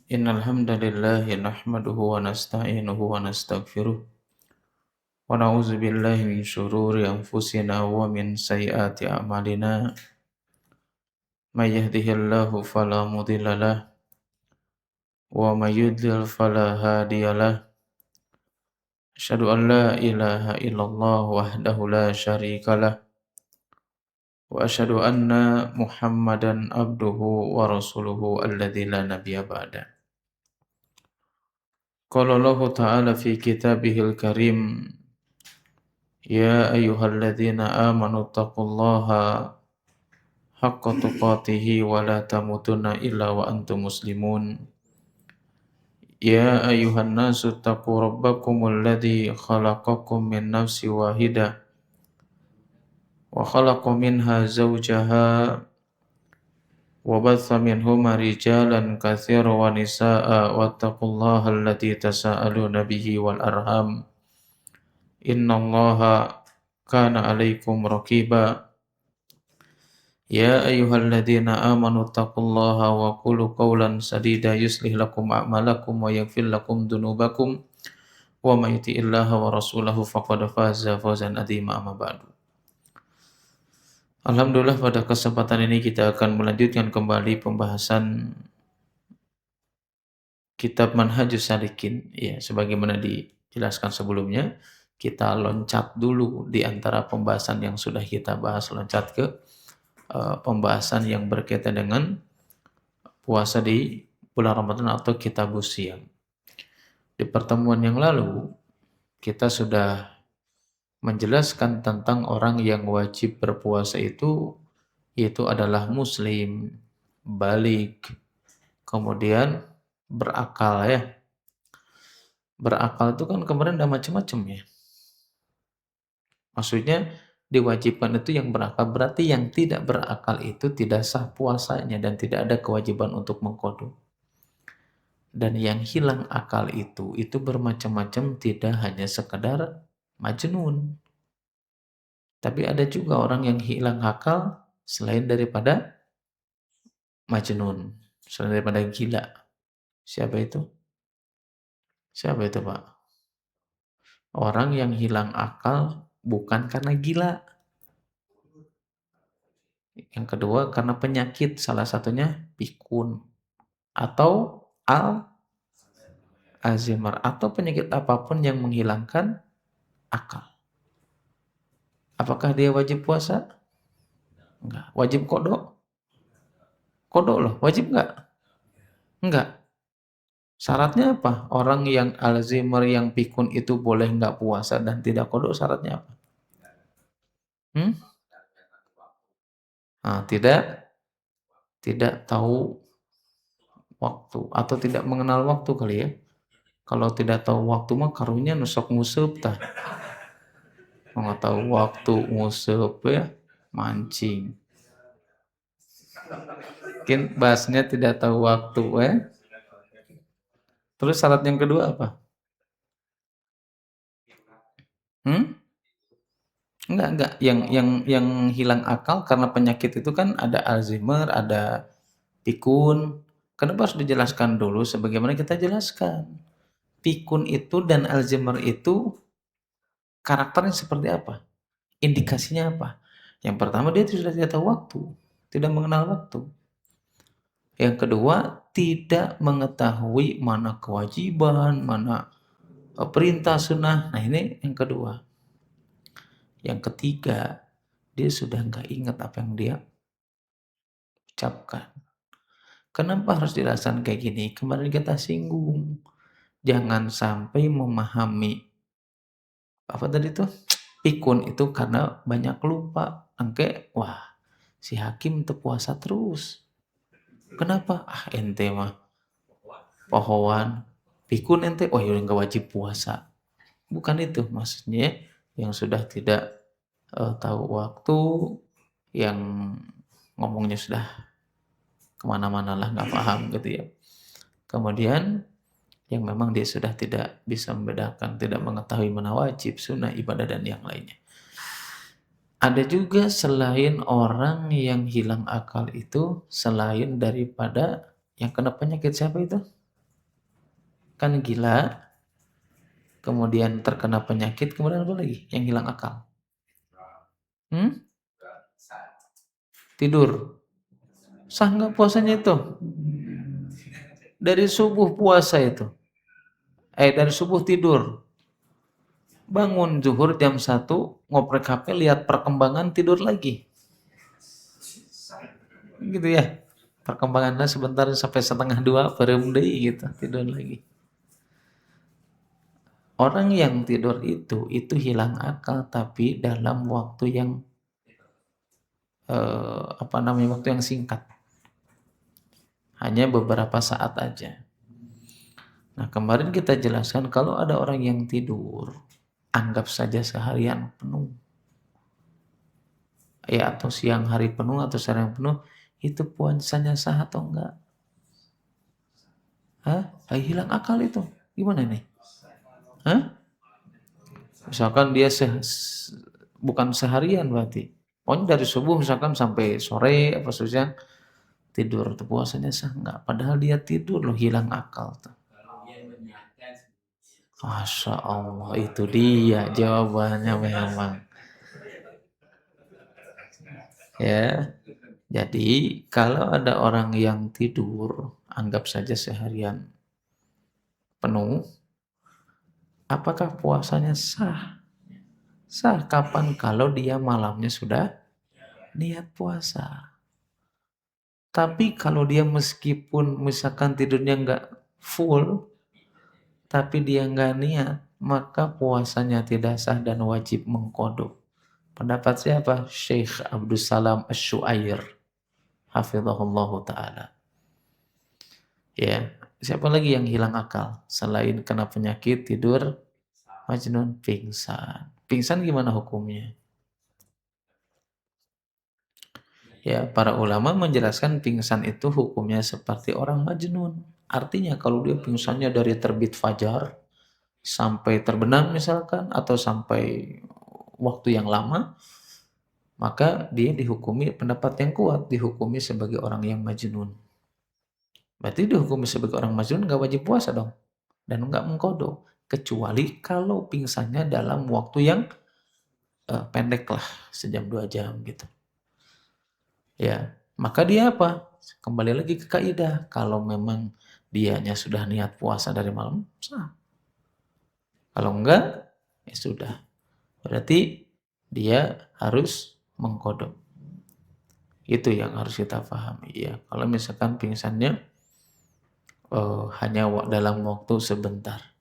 Innal hamdalillah nahmaduhu wa nasta'inuhu wa nastaghfiruh wa na'udzu billahi min shururi anfusina wa min sayyiati a'malina may yahdihillahu fala mudilla lahu wa may yudlil fala hadiyalah. Asyhadu an la ilaha illallah wahdahu la syarikalah wa asyhadu anna Muhammadan abduhu wa rasuluhu alladzi la nabiyya ba'da. Qala Allah ta'ala fi kitabihil karim, ya ayyuhalladzina amanu taqullaha haqqa tuqatih wa la tamutunna illa wa antum muslimun. Ya ayyuhan nasu taqu rabbakumul ladzi khalaqakum min nafsin wahidah wa khalaqa minha zawjaha wa batha minhuma rijalan katsiran wa nisaa'a wattaqullaha alladzi tasaaluna bihi wal arham innallaha kana 'alaikum raqiba. Ya ayyuhalladzina amanu taqullaha wa qulu qawlan sadida yuslih lakum a'malakum wa yaghfir lakum dzunubakum wa may yuti'illaha wa rasulahu faqad faza fawzan 'azima amma ba'du. Alhamdulillah, pada kesempatan ini kita akan melanjutkan kembali pembahasan kitab Manhajus Salikin, ya, sebagaimana dijelaskan sebelumnya. Kita loncat dulu di antara pembahasan yang sudah kita bahas, loncat ke pembahasan yang berkaitan dengan puasa di bulan Ramadan atau kitabus shiyam. Di pertemuan yang lalu kita sudah menjelaskan tentang orang yang wajib berpuasa itu, yaitu adalah muslim, balik, kemudian berakal, ya. Berakal itu kan kemarin ada macam-macam, ya. Maksudnya diwajibkan itu yang berakal, berarti yang tidak berakal itu tidak sah puasanya dan tidak ada kewajiban untuk mengqadha. Dan yang hilang akal itu bermacam-macam, tidak hanya sekedar majnun. Tapi ada juga orang yang hilang akal selain daripada majnun, selain daripada gila. Siapa itu? Siapa itu, Pak? Orang yang hilang akal bukan karena gila. Yang kedua karena penyakit, salah satunya pikun atau Alzheimer atau penyakit apapun yang menghilangkan akal. Apakah dia wajib puasa? Enggak. Wajib qadha? Qadha loh, wajib enggak? Enggak. Syaratnya apa? Orang yang Alzheimer, yang pikun itu boleh enggak puasa dan tidak qadha, syaratnya apa? Nah, tidak tahu waktu atau tidak mengenal waktu kali, ya. Kalau tidak tahu waktu mah karunya nusok nguseup tah. Nggak tahu waktu nguseup, ya, mancing. Mungkin bahasnya tidak tahu waktu, ya. Terus syarat yang kedua apa? Enggak. Yang hilang akal karena penyakit itu kan ada Alzheimer, ada pikun. Kenapa harus dijelaskan dulu sebagaimana kita jelaskan? Pikun itu dan Alzheimer itu karakternya seperti apa? Indikasinya apa? Yang pertama, dia sudah tidak tahu waktu, tidak mengenal waktu. Yang kedua, tidak mengetahui mana kewajiban, mana perintah sunnah. Nah, ini yang kedua. Yang ketiga, dia sudah nggak ingat apa yang dia ucapkan. Kenapa harus dilaksanakan kayak gini? Kemarin kita singgung. Jangan sampai memahami apa tadi tuh, pikun itu karena banyak lupa. Angke, wah, si hakim tuh puasa terus. Kenapa? Ente mah pohoan. Pikun ente, oh ya nggak wajib puasa. Bukan itu maksudnya. Yang sudah tidak tahu waktu, yang ngomongnya sudah kemana-mana lah, nggak paham gitu, ya. Kemudian yang memang dia sudah tidak bisa membedakan, tidak mengetahui mana wajib, sunnah, ibadah, dan yang lainnya. Ada juga selain orang yang hilang akal itu, selain daripada yang kena penyakit, siapa itu? Kan gila, kemudian terkena penyakit, kemudian apa lagi? Yang hilang akal. Hmm? Tidur. Sah nggak puasanya itu? Dari subuh puasa itu. Dari subuh tidur. Bangun zuhur jam 1, ngoprek HP, lihat perkembangan, tidur lagi. Gitu ya. Perkembangannya sebentar sampai 1:30, bareng deui gitu, tidur lagi. Orang yang tidur itu hilang akal tapi dalam waktu yang waktu yang singkat. Hanya beberapa saat aja. Nah, kemarin kita jelaskan kalau ada orang yang tidur, anggap saja seharian penuh. Ya, atau siang hari penuh atau seharian penuh, itu puasanya sah atau enggak? Hah? Hilang akal itu. Gimana nih? Hah? Misalkan dia bukan seharian berarti. Pokoknya dari subuh misalkan sampai sore apa siang tidur, tuh puasanya sah enggak? Padahal dia tidur loh, hilang akal tuh. Masya Allah, itu dia jawabannya memang. Ya, jadi kalau ada orang yang tidur, anggap saja seharian penuh, apakah puasanya sah? Sah kapan? Kalau dia malamnya sudah niat puasa. Tapi kalau dia meskipun misalkan tidurnya nggak full, tapi dia nggak niat, maka puasanya tidak sah dan wajib mengkodok. Pendapat siapa? Syekh Abdul Salam Asy-Syu'air, hafizahullah ta'ala. Ya, siapa lagi yang hilang akal selain kena penyakit tidur majnun? Pingsan. Pingsan gimana hukumnya? Ya, para ulama menjelaskan pingsan itu hukumnya seperti orang majnun. Artinya kalau dia pingsannya dari terbit fajar sampai terbenam misalkan, atau sampai waktu yang lama, maka dia dihukumi, pendapat yang kuat, dihukumi sebagai orang yang majnun. Berarti dihukumi sebagai orang majnun nggak wajib puasa dong, dan nggak mengkodok, kecuali kalau pingsannya dalam waktu yang pendek lah, 1 jam 2 jam gitu. Ya, maka dia apa? Kembali lagi ke kaidah, kalau memang dianya sudah niat puasa dari malam, sah. Kalau enggak, ya sudah. Berarti dia harus mengkodok. Itu yang harus kita pahami ya. Kalau misalkan pingsannya hanya dalam waktu sebentar.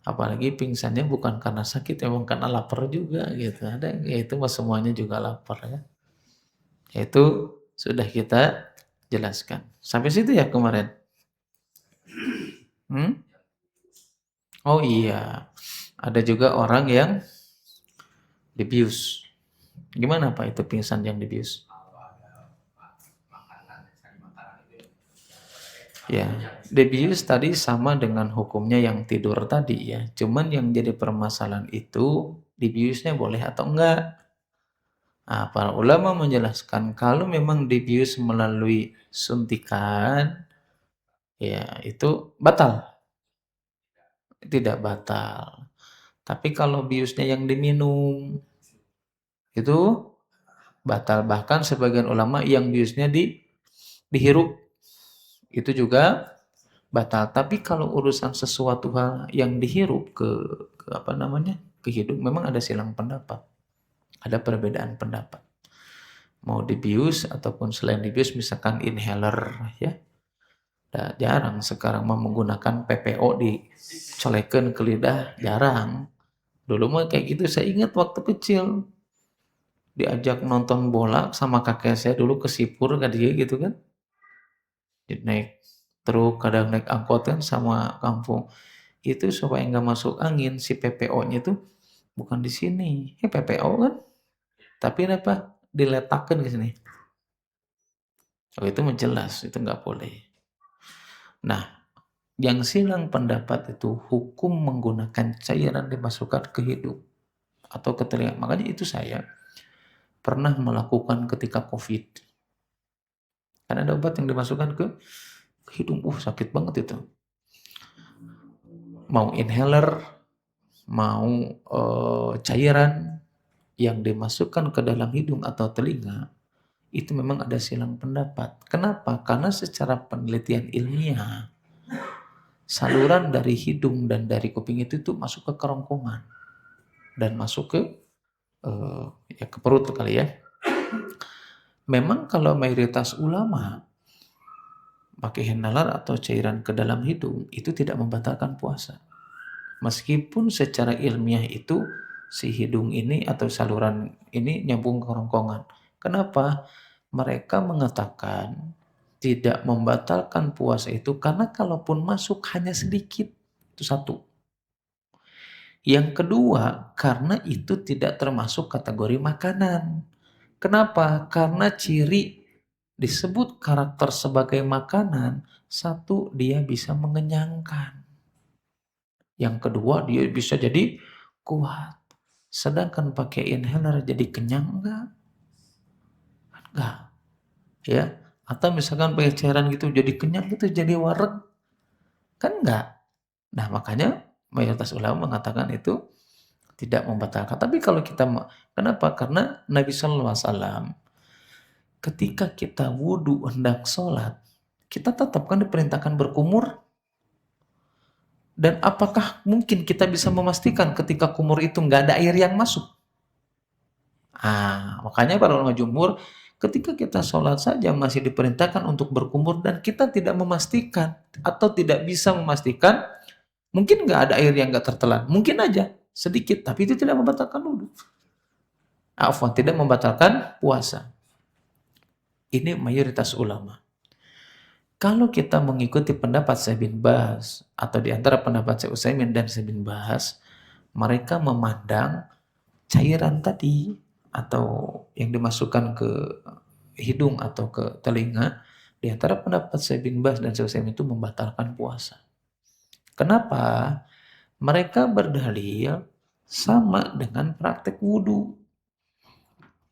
Apalagi pingsannya bukan karena sakit, emang karena lapar juga gitu. Ada ya, itu mah semuanya juga lapar ya. Itu sudah kita jelaskan. Sampai situ ya kemarin. Hmm? Oh iya, ada juga orang yang dibius. Gimana Pak itu pingsan yang dibius? Ya, dibius tadi sama dengan hukumnya yang tidur tadi ya. Cuman yang jadi permasalahan itu dibiusnya boleh atau enggak. Nah, para ulama menjelaskan kalau memang dibius melalui suntikan, ya itu batal, tidak batal. Tapi kalau biusnya yang diminum, itu batal. Bahkan sebagian ulama yang biusnya dihirup, itu juga batal. Tapi kalau urusan sesuatu hal yang dihirup ke apa namanya, ke hidung, memang ada silang pendapat, ada perbedaan pendapat. Mau dibius ataupun selain dibius, misalkan inhaler ya, jarang sekarang mau menggunakan PPO dicolekan ke lidah, jarang. Dulu mah kayak gitu, saya ingat waktu kecil diajak nonton bola sama kakek saya dulu ke Sipur kan dia gitu kan. Naik truk, kadang naik angkot kan sama kampung. Itu supaya nggak masuk angin, si PPO-nya itu bukan di sini. PPO kan, tapi apa? Diletakkan ke sini. Oh, itu menjelas, itu nggak boleh. Nah, yang silang pendapat itu hukum menggunakan cairan dimasukkan ke hidung atau ke telinga. Makanya itu saya pernah melakukan ketika COVID. Kan ada obat yang dimasukkan ke hidung. Sakit banget itu. mau inhaler, mau cairan yang dimasukkan ke dalam hidung atau telinga, itu memang ada silang pendapat. Kenapa? Karena secara penelitian ilmiah, saluran dari hidung dan dari kuping itu masuk ke kerongkongan dan masuk ke ya ke perut kali ya. Memang kalau mayoritas ulama pakai inhaler atau cairan ke dalam hidung itu tidak membatalkan puasa. Meskipun secara ilmiah itu si hidung ini atau saluran ini nyambung ke kerongkongan. Kenapa? Mereka mengatakan tidak membatalkan puasa itu karena kalaupun masuk hanya sedikit. Itu satu. Yang kedua, karena itu tidak termasuk kategori makanan. Kenapa? Karena ciri disebut karakter sebagai makanan, satu, dia bisa mengenyangkan. Yang kedua, dia bisa jadi kuat. Sedangkan pakai inhaler jadi kenyang enggak? Enggak. Ya. Atau misalkan pakai cairan gitu jadi kenyang gitu, jadi wareg. Kan enggak. Nah, makanya mayoritas ulama mengatakan itu tidak membatalkan. Tapi kalau kita kenapa? Karena Nabi Shallallahu Alaihi Wasallam ketika kita wudhu hendak sholat, kita tetap kan diperintahkan berkumur. Dan apakah mungkin kita bisa memastikan ketika kumur itu nggak ada air yang masuk? Makanya para ulama jumhur, ketika kita sholat saja masih diperintahkan untuk berkumur dan kita tidak memastikan atau tidak bisa memastikan, mungkin nggak ada air yang nggak tertelan, mungkin aja sedikit, tapi itu tidak membatalkan wudhu. Tidak membatalkan puasa. Ini mayoritas ulama. Kalau kita mengikuti pendapat Syekh bin Baz atau di antara pendapat Syekh Utsaimin dan Syekh bin Baz, mereka memandang cairan tadi atau yang dimasukkan ke hidung atau ke telinga, di antara pendapat Syekh bin Baz dan Syekh Utsaimin itu membatalkan puasa. Kenapa? Mereka berdalil sama dengan praktek wudhu.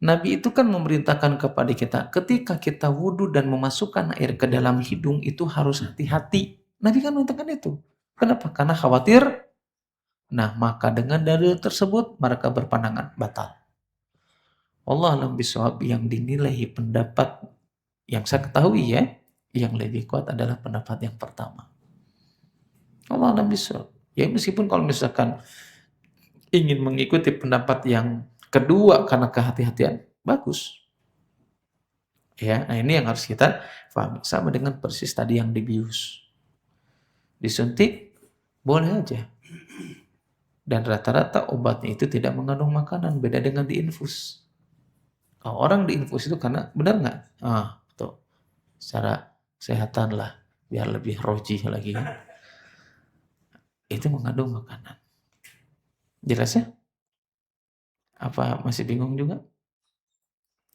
Nabi itu kan memerintahkan kepada kita, ketika kita wudhu dan memasukkan air ke dalam hidung itu harus hati-hati. Nabi kan mengatakan itu. Kenapa? Karena khawatir. Nah, maka dengan dalil tersebut mereka berpandangan batal. Allah alam bisawab, yang dinilai pendapat yang saya ketahui ya, yang lebih kuat adalah pendapat yang pertama. Allah alam bisawab. Ya meskipun kalau misalkan ingin mengikuti pendapat yang kedua karena kehati-hatian, bagus. Ya, nah ini yang harus kita pahami. Sama dengan persis tadi yang dibius. Disuntik boleh aja. Dan rata-rata obatnya itu tidak mengandung makanan, beda dengan diinfus. Kalau orang diinfus itu karena benar nggak? Tuh, secara kesehatan lah, biar lebih roji lagi. Itu mengandung makanan. Jelas ya? Apa masih bingung juga?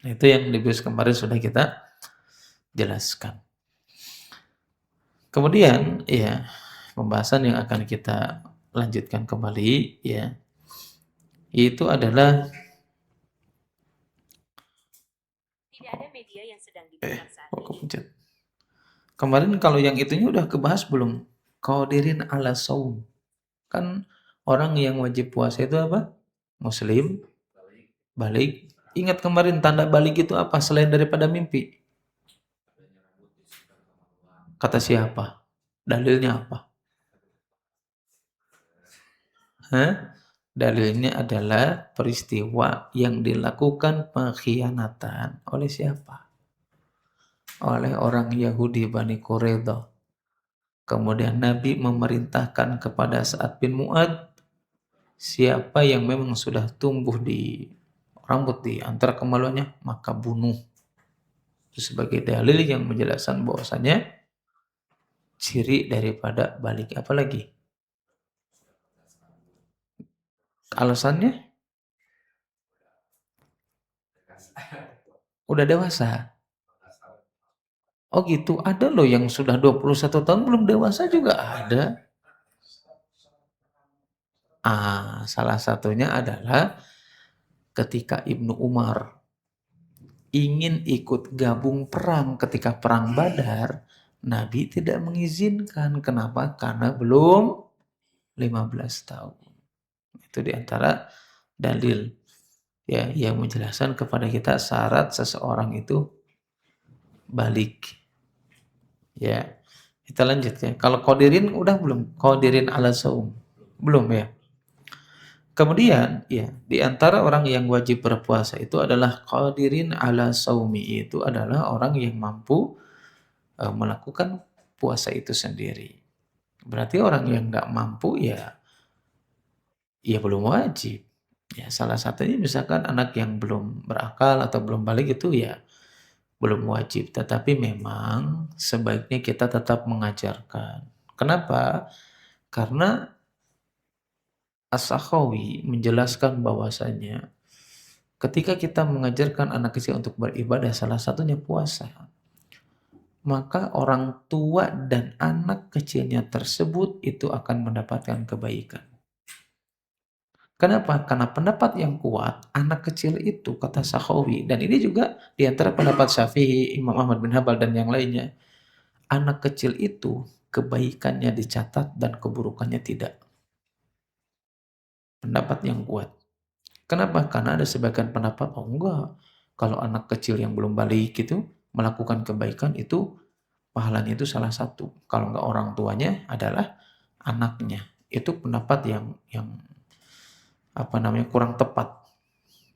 Nah, itu yang dibius kemarin sudah kita jelaskan. Kemudian ya, pembahasan yang akan kita lanjutkan kembali ya, itu adalah tidak ada media yang sedang digunakan saat ini. Kemarin kalau yang itunya udah kebahas belum? Qadirin ala saum. Kan orang yang wajib puasa itu apa? Muslim, balik. Ingat kemarin tanda balik itu apa selain daripada mimpi? Kata siapa? Dalilnya apa? Dalilnya adalah peristiwa yang dilakukan pengkhianatan oleh siapa? Oleh orang Yahudi Bani Quraidah. Kemudian Nabi memerintahkan kepada Sa'ad bin Mu'ad, siapa yang memang sudah tumbuh di rambut di antara kemaluannya, maka bunuh. Itu sebagai dalil yang menjelaskan bahwasanya ciri daripada balik. Apalagi? Alasannya? Udah dewasa. Oh gitu, ada loh yang sudah 21 tahun belum dewasa juga ada. Salah satunya adalah ketika Ibnu Umar ingin ikut gabung perang ketika perang Badar, Nabi tidak mengizinkan. Kenapa? Karena belum 15 tahun. Itu di antara dalil ya yang menjelaskan kepada kita syarat seseorang itu balik. Ya. Kita lanjut ya. Kalau qadirin udah belum? Qadirin ala saum. Belum ya? Kemudian ya, di antara orang yang wajib berpuasa itu adalah qadirin ala saumi, itu adalah orang yang mampu melakukan puasa itu sendiri. Berarti orang yang nggak mampu ya belum wajib. Ya salah satunya misalkan anak yang belum berakal atau belum balik itu ya belum wajib. Tetapi memang sebaiknya kita tetap mengajarkan. Kenapa? Karena As-Sakhawi menjelaskan bahwasanya ketika kita mengajarkan anak kecil untuk beribadah, salah satunya puasa, maka orang tua dan anak kecilnya tersebut itu akan mendapatkan kebaikan. Kenapa? Karena pendapat yang kuat, anak kecil itu, kata Sakhawi, dan ini juga di antara pendapat Syafi'i, Imam Ahmad bin Hambal, dan yang lainnya, anak kecil itu kebaikannya dicatat dan keburukannya tidak. Pendapat yang kuat. Kenapa? Karena ada sebagian pendapat, oh enggak, kalau anak kecil yang belum balik itu melakukan kebaikan itu pahalanya itu salah satu. Kalau enggak orang tuanya adalah anaknya. Itu pendapat yang kurang tepat.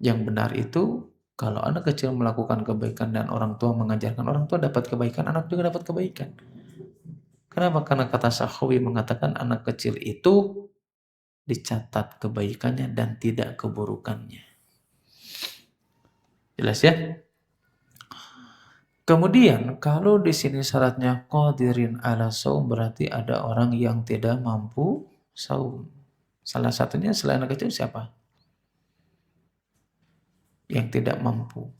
Yang benar itu kalau anak kecil melakukan kebaikan dan orang tua mengajarkan, orang tua dapat kebaikan, anak juga dapat kebaikan. Kenapa? Karena kata Sakhawi mengatakan anak kecil itu dicatat kebaikannya dan tidak keburukannya. Jelas ya? Kemudian kalau di sini syaratnya qadirin ala saum, berarti ada orang yang tidak mampu saum. Salah satunya selain anak kecil siapa? Yang tidak mampu.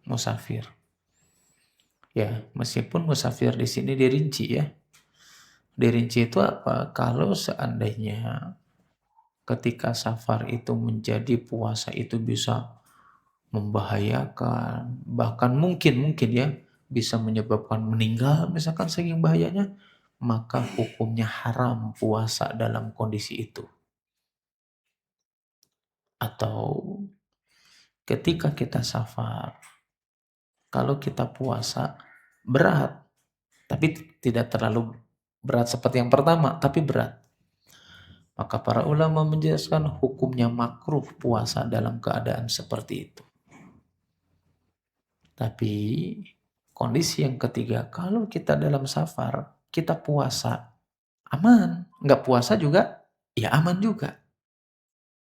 Musafir. Ya, meskipun musafir di sini dirinci ya. Dirinci itu apa? Kalau seandainya ketika safar itu menjadi puasa itu bisa membahayakan, bahkan mungkin ya bisa menyebabkan meninggal misalkan saking bahayanya, maka hukumnya haram puasa dalam kondisi itu. Atau ketika kita safar, kalau kita puasa berat, tapi tidak terlalu berat seperti yang pertama, tapi berat. Maka para ulama menjelaskan hukumnya makruh puasa dalam keadaan seperti itu. Tapi kondisi yang ketiga, kalau kita dalam safar, kita puasa, aman. Nggak puasa juga, ya aman juga.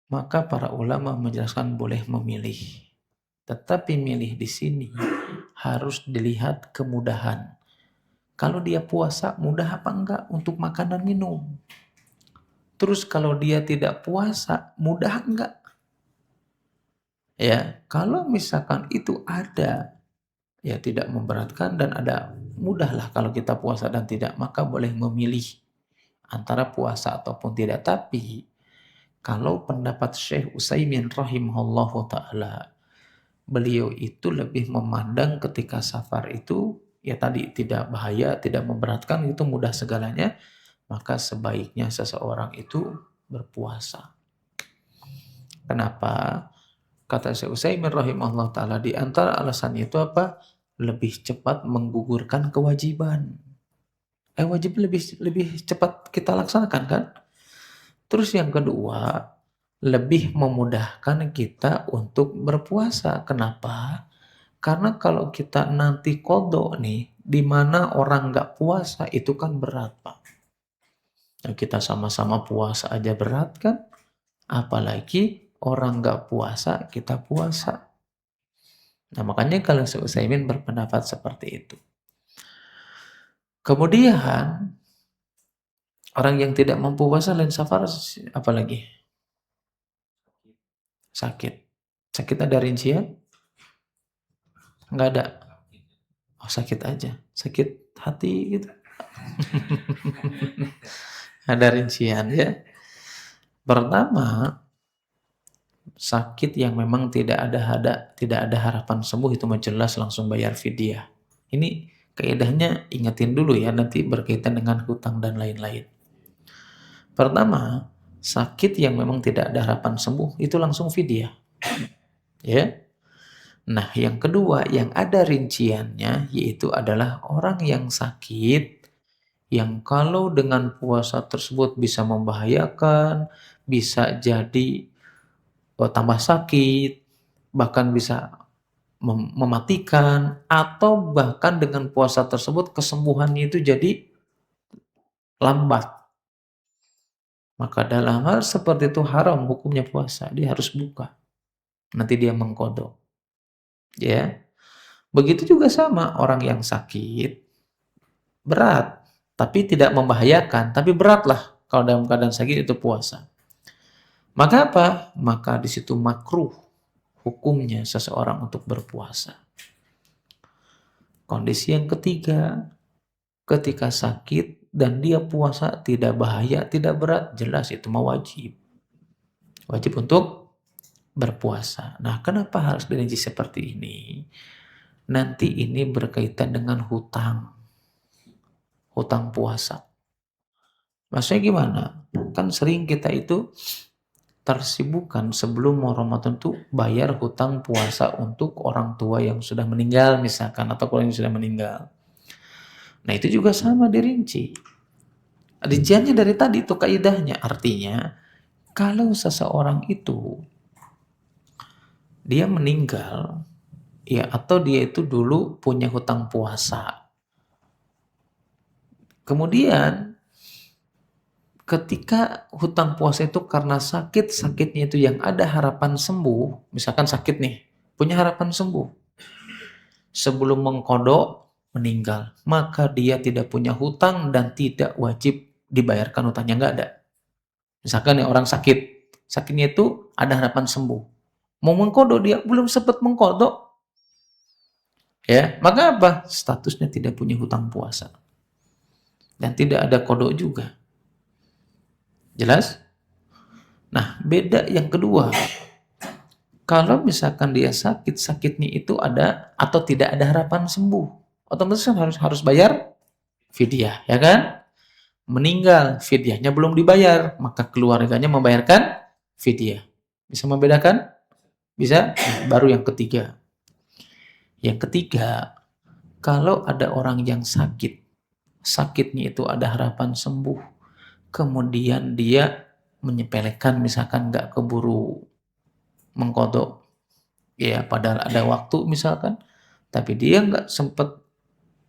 Maka para ulama menjelaskan boleh memilih. Tetapi milih di sini harus dilihat kemudahan. Kalau dia puasa, mudah apa enggak untuk makan dan minum? Terus kalau dia tidak puasa, mudah enggak? Ya, kalau misalkan itu ada, ya tidak memberatkan dan ada mudahlah kalau kita puasa dan tidak, maka boleh memilih antara puasa ataupun tidak. Tapi kalau pendapat Syekh Utsaimin rahimahullahu taala, beliau itu lebih memandang ketika safar itu ya tadi tidak bahaya, tidak memberatkan, itu mudah segalanya, maka sebaiknya seseorang itu berpuasa. Kenapa? Kata Syekh Utsaimin rahimahullah taala, di antara alasannya itu apa? Lebih cepat menggugurkan kewajiban. Wajib lebih cepat kita laksanakan kan? Terus yang kedua, lebih memudahkan kita untuk berpuasa. Kenapa? Karena kalau kita nanti qadha nih, di mana orang nggak puasa itu kan berat, Pak. Nah, kita sama-sama puasa aja berat kan? Apalagi orang nggak puasa, kita puasa. Nah, makanya kalau Syekh Utsaimin berpendapat seperti itu. Kemudian, orang yang tidak mampu puasa lain safar, apalagi? Sakit. Sakit ada rincian? Nggak ada. Oh, sakit aja. Sakit hati gitu. Ada rincian ya. Pertama, sakit yang memang tidak ada harapan sembuh itu jelas langsung bayar fidyah. Ini kaidahnya ingetin dulu ya, nanti berkaitan dengan hutang dan lain-lain. Pertama, sakit yang memang tidak ada harapan sembuh itu langsung fidyah, ya. Nah, yang kedua yang ada rinciannya yaitu adalah orang yang sakit yang kalau dengan puasa tersebut bisa membahayakan, bisa jadi tambah sakit, bahkan bisa mematikan, atau bahkan dengan puasa tersebut kesembuhannya itu jadi lambat. Maka dalam hal seperti itu haram hukumnya puasa, dia harus buka. Nanti dia mengqadha, ya. Begitu juga sama orang yang sakit berat, tapi tidak membahayakan, tapi beratlah kalau dalam keadaan sakit itu puasa. Maka apa? Maka di situ makruh hukumnya seseorang untuk berpuasa. Kondisi yang ketiga, ketika sakit dan dia puasa tidak bahaya, tidak berat, jelas itu mah wajib. Wajib untuk berpuasa. Nah, kenapa harus dirinci seperti ini? Nanti ini berkaitan dengan hutang. Hutang puasa. Maksudnya gimana? Kan sering kita itu tersibukkan sebelum mau Ramadan tuh bayar hutang puasa untuk orang tua yang sudah meninggal misalkan atau keluarga yang sudah meninggal. Nah, itu juga sama dirinci. Rinciannya dari tadi itu kaidahnya, artinya kalau seseorang itu dia meninggal ya atau dia itu dulu punya hutang puasa. Kemudian ketika hutang puasa itu karena sakit, sakitnya itu yang ada harapan sembuh, misalkan sakit nih, punya harapan sembuh. Sebelum mengqadha meninggal, maka dia tidak punya hutang dan tidak wajib dibayarkan hutangnya, nggak ada. Misalkan nih orang sakit, sakitnya itu ada harapan sembuh. Mau mengqadha dia belum sempat mengqadha, ya, maka apa? Statusnya tidak punya hutang puasa. Dan tidak ada qadha juga. Jelas? Nah, beda yang kedua. Kalau misalkan dia sakit, sakitnya itu ada atau tidak ada harapan sembuh, otomatis kan harus bayar fidyah, ya kan? Meninggal, fidyahnya belum dibayar, maka keluarganya membayarkan fidyah. Bisa membedakan? Bisa? Baru yang ketiga. Yang ketiga, kalau ada orang yang sakit, sakitnya itu ada harapan sembuh, kemudian dia menyepelekan misalkan nggak keburu mengqadha, ya padahal ada waktu misalkan, tapi dia nggak sempat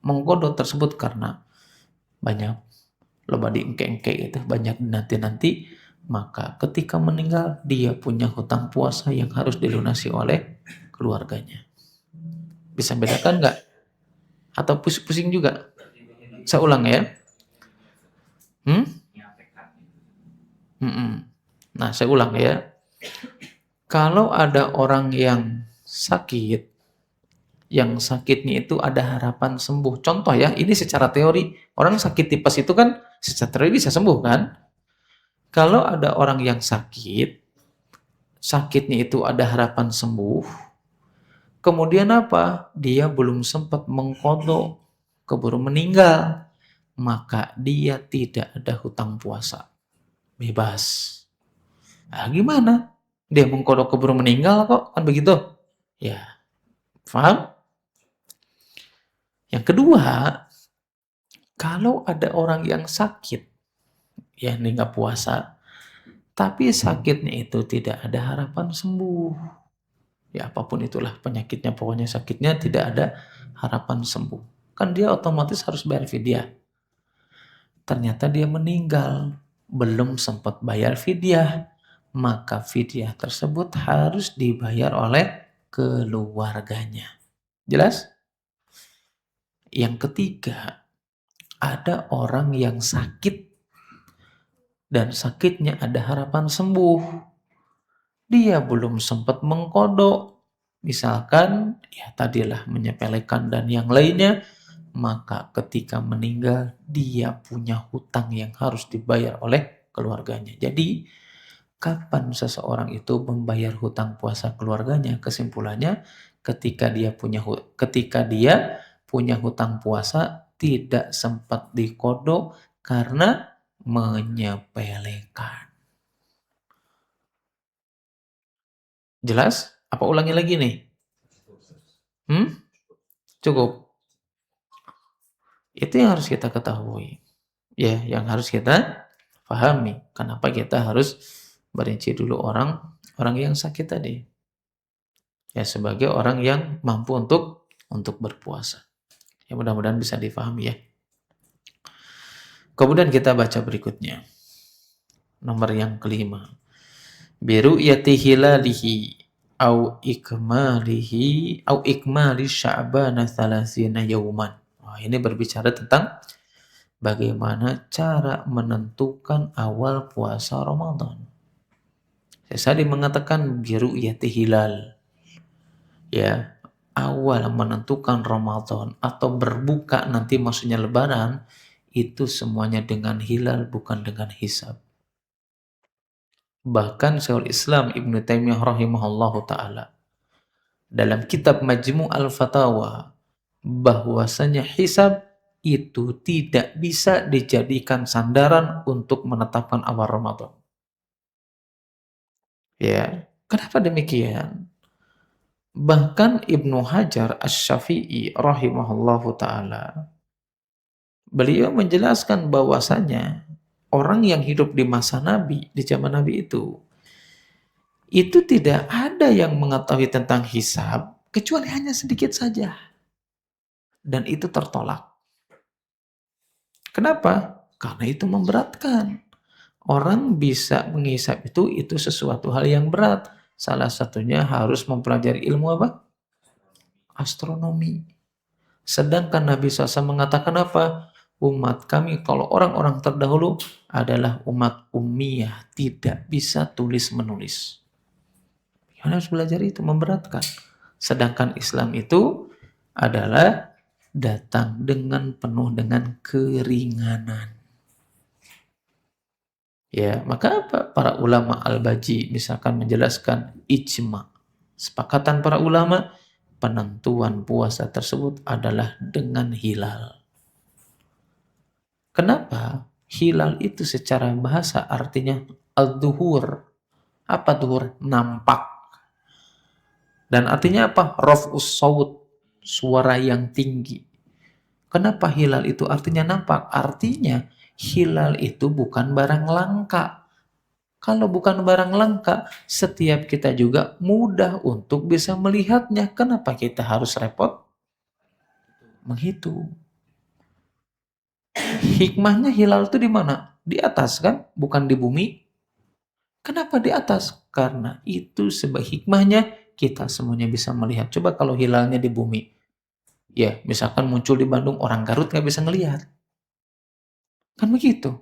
mengqadha tersebut karena banyak loba diengke-engke itu, banyak nanti-nanti, maka ketika meninggal dia punya hutang puasa yang harus dilunasi oleh keluarganya. Bisa bedakan nggak? Atau pusing-pusing juga? Saya ulang ya. Hmm? Nah, saya ulang ya. Kalau ada orang yang sakit, yang sakitnya itu ada harapan sembuh. Contoh ya, ini secara teori, orang sakit tipes itu kan secara teori bisa sembuh kan? Kalau ada orang yang sakit, sakitnya itu ada harapan sembuh, kemudian apa? Dia belum sempat mengqadha, keburu meninggal, maka dia tidak ada hutang puasa. Bebas. Nah, gimana? Dia mengqadha keburu meninggal kok, kan begitu? Ya, paham? Yang kedua, kalau ada orang yang sakit, ya ini nggak puasa, tapi sakitnya itu tidak ada harapan sembuh. Ya apapun itulah penyakitnya, pokoknya sakitnya tidak ada harapan sembuh. Kan dia otomatis harus bayar fidyah. Ternyata dia meninggal, belum sempat bayar fidyah, maka fidyah tersebut harus dibayar oleh keluarganya. Jelas? Yang ketiga, ada orang yang sakit dan sakitnya ada harapan sembuh. Dia belum sempat mengqadha, misalkan ya tadilah menyepelekan dan yang lainnya, maka ketika meninggal dia punya hutang yang harus dibayar oleh keluarganya. Jadi kapan seseorang itu membayar hutang puasa keluarganya? Kesimpulannya ketika dia punya hutang puasa tidak sempat diqadha karena menyepelekan. Jelas? Apa ulangi lagi nih? Cukup. Itu yang harus kita ketahui. Ya, yang harus kita pahami. Kenapa kita harus merinci dulu orang yang sakit tadi. Ya, sebagai orang yang mampu untuk berpuasa. Ya, mudah-mudahan bisa difahami ya. Kemudian kita baca berikutnya. Nomor yang kelima. Biru'yati hilalihi au ikmali sya'bana thalathina yauman. Wah, ini berbicara tentang bagaimana cara menentukan awal puasa Ramadan. Saya mengatakan biru'yati hilal. Ya, awal menentukan Ramadan atau berbuka nanti maksudnya lebaran itu semuanya dengan hilal bukan dengan hisab. Bahkan Syekhul Islam Ibnu Taimiyah rahimahullahu taala dalam kitab Majmu' al-Fatawa bahwasanya hisab itu tidak bisa dijadikan sandaran untuk menetapkan awal Ramadan. Ya, kenapa demikian? Bahkan Ibnu Hajar Asy-Syafi'i rahimahullahu taala beliau menjelaskan bahwasanya orang yang hidup di masa Nabi, di zaman Nabi itu tidak ada yang mengetahui tentang hisab kecuali hanya sedikit saja. Dan itu tertolak. Kenapa? Karena itu memberatkan. Orang bisa menghisab itu sesuatu hal yang berat. Salah satunya harus mempelajari ilmu apa? Astronomi. Sedangkan Nabi SAW mengatakan apa? Umat kami, kalau orang-orang terdahulu adalah umat ummiyah, tidak bisa tulis-menulis. Yang harus belajar itu memberatkan. Sedangkan Islam itu adalah datang dengan penuh dengan keringanan. Ya, maka apa? Para ulama Al-Baji misalkan menjelaskan ijma. Sepakatan para ulama, penentuan puasa tersebut adalah dengan hilal. Kenapa? Hilal itu secara bahasa artinya al-duhur. Apa duhur? Nampak. Dan artinya apa? Raf'us saut, suara yang tinggi. Kenapa hilal itu artinya nampak? Artinya hilal itu bukan barang langka. Kalau bukan barang langka, setiap kita juga mudah untuk bisa melihatnya. Kenapa kita harus repot menghitung? Hikmahnya hilal itu di mana? Di atas kan? Bukan di bumi. Kenapa di atas? Karena itu sebagai hikmahnya kita semuanya bisa melihat. Coba kalau hilalnya di bumi. Ya, misalkan muncul di Bandung, orang Garut nggak bisa ngelihat. Kan begitu.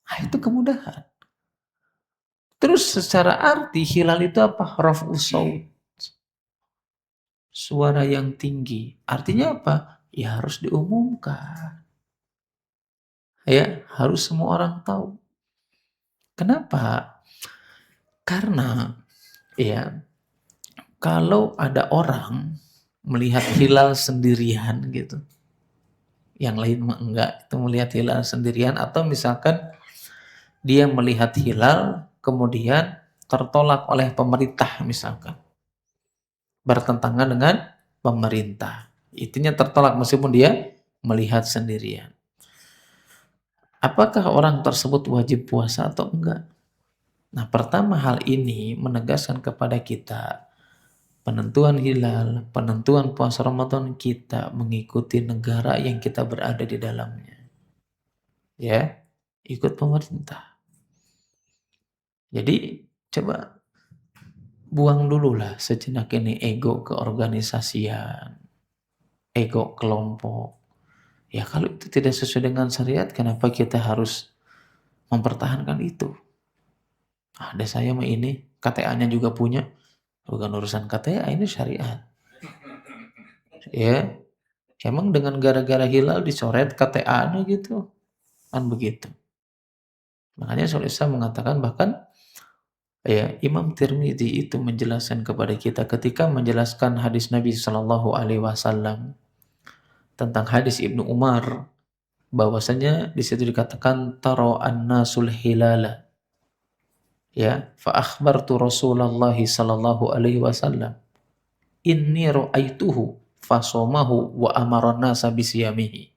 Nah, itu kemudahan. Terus secara arti hilal itu apa? Raf'us saut. Suara yang tinggi. Artinya apa? Ya harus diumumkan. Ya, harus semua orang tahu. Kenapa? Karena ya, kalau ada orang melihat hilal sendirian gitu, yang lain mah enggak, itu melihat hilal sendirian atau misalkan dia melihat hilal kemudian tertolak oleh pemerintah misalkan. Bertentangan dengan pemerintah. Intinya tertolak meskipun dia melihat sendirian. Apakah orang tersebut wajib puasa atau enggak? Nah, pertama hal ini menegaskan kepada kita penentuan hilal, penentuan puasa Ramadan kita mengikuti negara yang kita berada di dalamnya. Ya, ikut pemerintah. Jadi, coba buang dulu lah sejenak ini ego keorganisasian, ego kelompok. Ya kalau itu tidak sesuai dengan syariat, kenapa kita harus mempertahankan itu? Ada saya mah ini, KTA-nya juga punya. Bukan urusan KTA, ini syariat. Ya, emang dengan gara-gara hilal dicoret KTA-nya gitu. Kan begitu. Makanya Syaikhul Islam mengatakan bahkan ya Imam Tirmidzi itu menjelaskan kepada kita ketika menjelaskan hadis Nabi Shallallahu Alaihi Wasallam tentang hadis Ibnu Umar bahwasanya di situ dikatakan tara an-nasul hilala, ya, fa akhbartu Rasulullah sallallahu alaihi wasallam inni ra'aituhu fasomahu wa amara an-nasa bisiyamihi.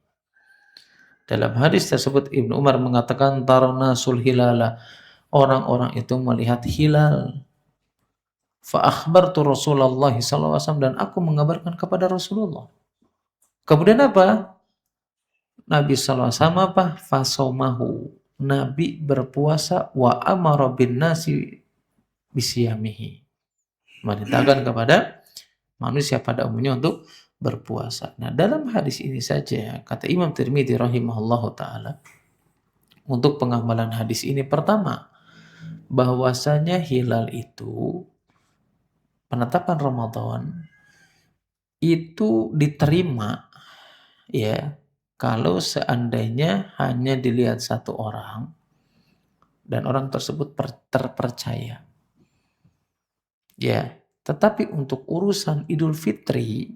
Dalam hadis tersebut Ibnu Umar mengatakan tara nasul hilala, orang-orang itu melihat hilal. Fa akhbartu Rasulullah sallallahu alaihi wasallam, dan aku mengabarkan kepada Rasulullah. Kemudian apa? Nabi sallallahu alaihi wasallam apa? Fasomahu. Nabi berpuasa wa amara bin nasi bisiyamihi. Merintahkan kepada manusia pada umumnya untuk berpuasa. Nah, dalam hadis ini saja kata Imam Tirmidzi rahimahullahu taala, untuk pengamalan hadis ini pertama, bahwasanya hilal itu, penetapan Ramadan itu diterima, ya, kalau seandainya hanya dilihat satu orang dan orang tersebut terpercaya. Ya, tetapi untuk urusan Idul Fitri,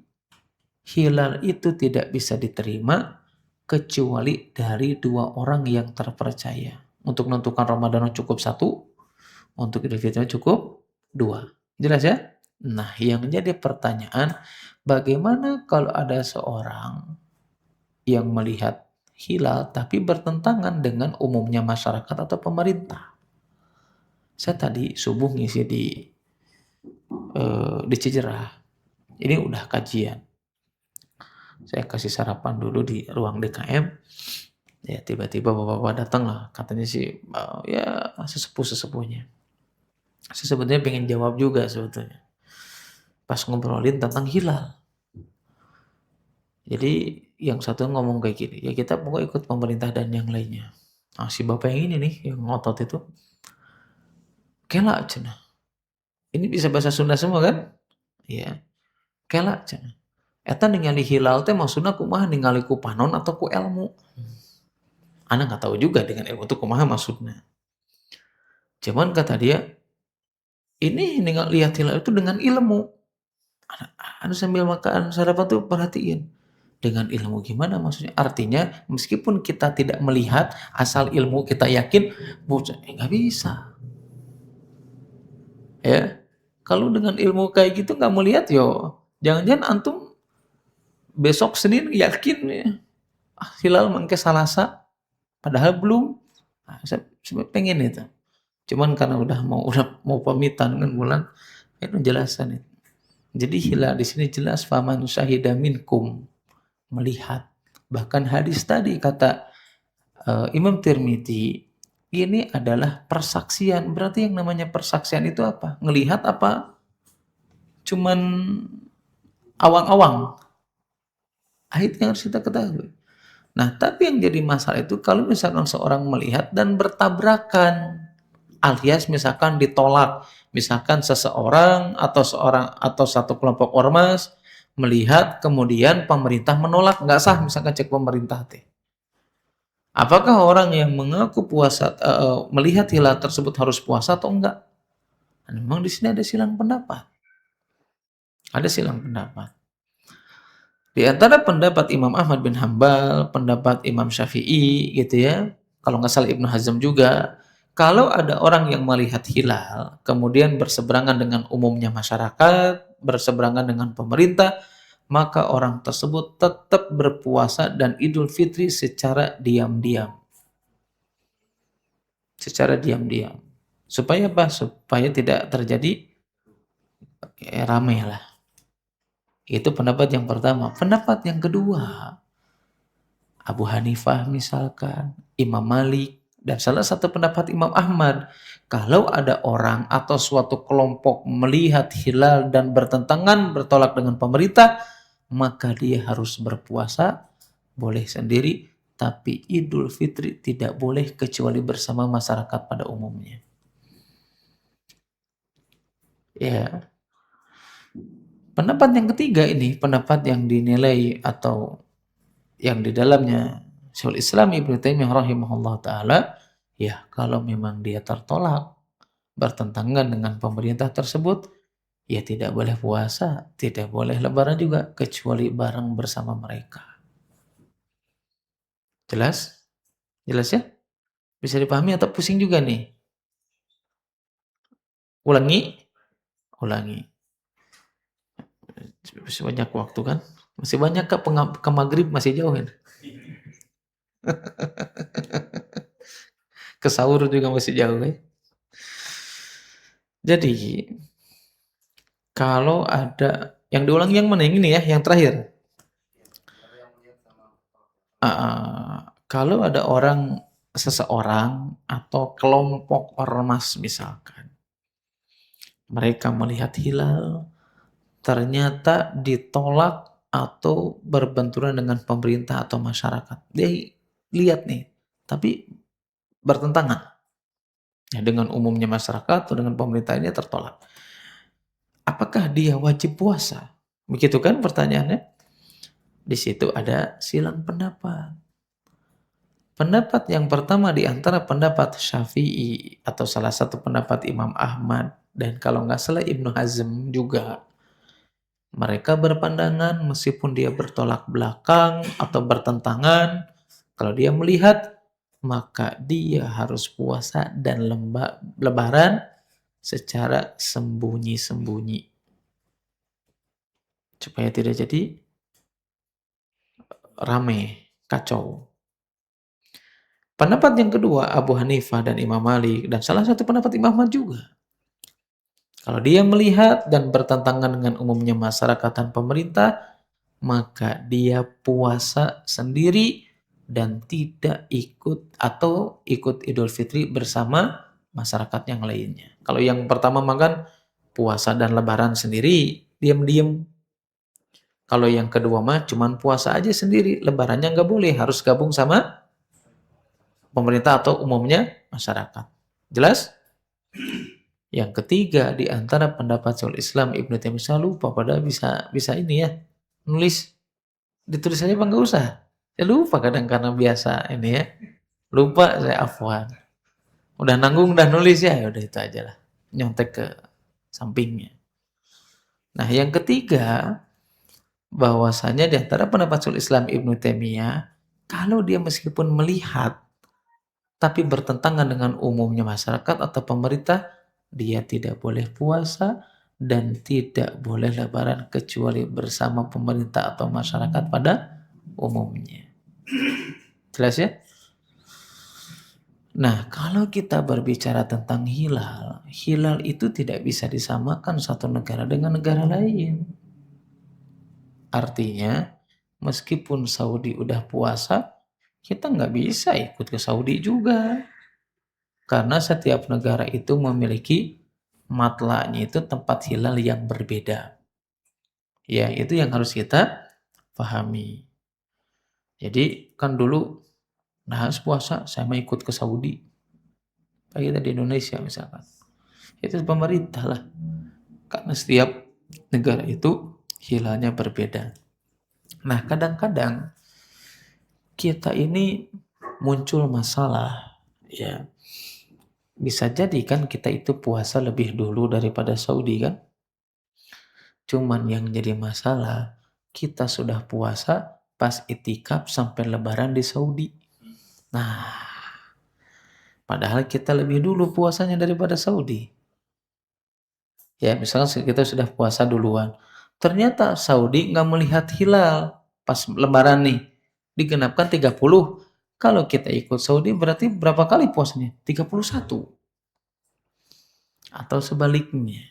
hilal itu tidak bisa diterima kecuali dari dua orang yang terpercaya. Untuk menentukan Ramadan cukup satu, untuk Idul Fitri cukup dua. Jelas ya? Nah, yang menjadi pertanyaan, bagaimana kalau ada seorang yang melihat hilal tapi bertentangan dengan umumnya masyarakat atau pemerintah? Saya tadi subuh ngisi di Cijerah. Ini udah kajian. Saya kasih sarapan dulu di ruang DKM. Ya, tiba-tiba bapak-bapak datang lah. Katanya sih, ya sesepuh-sesepuhnya. Saya sebetulnya pengen jawab juga sebetulnya. Pas ngobrolin tentang hilal. Jadi yang satu ngomong kayak gini, ya kita pokoknya ikut pemerintah dan yang lainnya. Nah, si bapak yang ini nih, yang ngotot itu, kelak cenah. Ini bisa bahasa Sunda semua kan? Iya. Kelak cenah. Eta ningali hilal teh maksudna kumaha, ningali ku panon atau ku ilmu? Ana nggak tahu juga dengan ilmu itu kumaha maksudnya. Cuman kata dia, ini lihat hilal itu dengan ilmu. Ana sambil makan sarapan tuh perhatiin. Dengan ilmu gimana maksudnya? Artinya meskipun kita tidak melihat, asal ilmu kita yakin, nggak bisa. Ya, kalau dengan ilmu kayak gitu nggak melihat, yo, jangan-jangan antum besok Senin yakin ya, hilal mangke Salasa, padahal belum. Nah, saya pengen itu. Cuman karena udah mau pamitan kan bulan, itu jelasan itu. Jadi hilal di sini jelas faman syahida minkum, melihat. Bahkan hadis tadi kata Imam Tirmidzi, ini adalah persaksian. Berarti yang namanya persaksian itu apa? Ngelihat apa? Cuman awang-awang. Itu yang harus kita ketahui. Nah, tapi yang jadi masalah itu kalau misalkan seorang melihat dan bertabrakan, alias misalkan ditolak, misalkan seseorang atau satu kelompok ormas melihat kemudian pemerintah menolak, nggak sah misalkan cek pemerintah teh. Apakah orang yang mengaku puasa melihat hilal tersebut harus puasa atau enggak? Nah, memang di sini ada silang pendapat. Ada silang pendapat. Di antara pendapat Imam Ahmad bin Hambal, pendapat Imam Syafi'i gitu ya, kalau nggak salah Ibnu Hazm juga, kalau ada orang yang melihat hilal, kemudian berseberangan dengan umumnya masyarakat, berseberangan dengan pemerintah, maka orang tersebut tetap berpuasa dan Idul Fitri secara diam-diam. Secara diam-diam. Supaya apa? Supaya tidak terjadi ramai lah. Itu pendapat yang pertama. Pendapat yang kedua, Abu Hanifah misalkan, Imam Malik, dan salah satu pendapat Imam Ahmad, kalau ada orang atau suatu kelompok melihat hilal dan bertentangan, bertolak dengan pemerintah, maka dia harus berpuasa, boleh sendiri, tapi Idul Fitri tidak boleh kecuali bersama masyarakat pada umumnya. Ya. Pendapat yang ketiga ini, pendapat yang dinilai atau yang di dalamnya Syekhul Islam Ibnu Taimiyah rahimahullah taala, ya kalau memang dia tertolak, bertentangan dengan pemerintah tersebut, ya tidak boleh puasa, tidak boleh lebaran juga, kecuali bareng bersama mereka. Jelas? Jelas ya? Bisa dipahami atau pusing juga nih? Ulangi? Ulangi. Masih banyak waktu kan? Masih banyak Kak, ke maghrib masih jauh kan? Ke sahur juga masih jauh ya. Jadi, kalau ada yang diulang yang mana? Yang ini ya, yang terakhir. Kalau ada seseorang atau kelompok ormas misalkan, mereka melihat hilal, ternyata ditolak atau berbenturan dengan pemerintah atau masyarakat. Dia lihat nih, tapi bertentangan ya dengan umumnya masyarakat atau dengan pemerintah, ini tertolak. Apakah dia wajib puasa? Begitu kan pertanyaannya? Di situ ada silang pendapat. Pendapat yang pertama di antara pendapat Syafi'i atau salah satu pendapat Imam Ahmad dan kalau nggak salah Ibnu Hazm juga, mereka berpandangan meskipun dia bertolak belakang atau bertentangan, kalau dia melihat maka dia harus puasa dan lebaran secara sembunyi-sembunyi supaya tidak jadi rame, kacau. Pendapat yang kedua Abu Hanifah dan Imam Malik dan salah satu pendapat Imam Ahmad juga. Kalau dia melihat dan bertentangan dengan umumnya masyarakat dan pemerintah, maka dia puasa sendiri dan tidak ikut atau ikut Idul Fitri bersama masyarakat yang lainnya. Kalau yang pertama makan puasa dan lebaran sendiri, diam-diam. Kalau yang kedua mah cuman puasa aja sendiri, lebarannya nggak boleh, harus gabung sama pemerintah atau umumnya masyarakat. Jelas? Yang ketiga di antara pendapat Syekhul Islam Ibnu Taimiyah, saya lupa pada bisa ini ya, nulis, ditulis aja apa nggak usah? Saya lupa kadang karena biasa ini ya. Lupa saya, afwan. Udah nanggung udah nulis ya, udah itu aja lah. Nyontek ke sampingnya. Nah, yang ketiga bahwasanya di antara pendapat Syekhul Islam Ibnu Taimiyah, kalau dia meskipun melihat tapi bertentangan dengan umumnya masyarakat atau pemerintah, dia tidak boleh puasa dan tidak boleh lebaran kecuali bersama pemerintah atau masyarakat pada umumnya. Jelas ya? Nah, kalau kita berbicara tentang hilal, hilal itu tidak bisa disamakan satu negara dengan negara lain. Artinya, meskipun Saudi udah puasa, kita nggak bisa ikut ke Saudi juga. Karena setiap negara itu memiliki matla'nya itu tempat hilal yang berbeda. Ya, itu yang harus kita pahami. Jadi kan dulu nahas puasa, saya mau ikut ke Saudi. Kayak kita di Indonesia misalkan. Itu pemerintah lah. Karena setiap negara itu hilalnya berbeda. Nah, kadang-kadang kita ini muncul masalah, ya. Bisa jadi kan kita itu puasa lebih dulu daripada Saudi kan? Cuman yang jadi masalah, kita sudah puasa pas itikaf sampai lebaran di Saudi. Nah, padahal kita lebih dulu puasanya daripada Saudi. Ya, misalnya kita sudah puasa duluan. Ternyata Saudi nggak melihat hilal pas lebaran nih. Digenapkan 30. Kalau kita ikut Saudi berarti berapa kali puasanya? 31. Atau sebaliknya.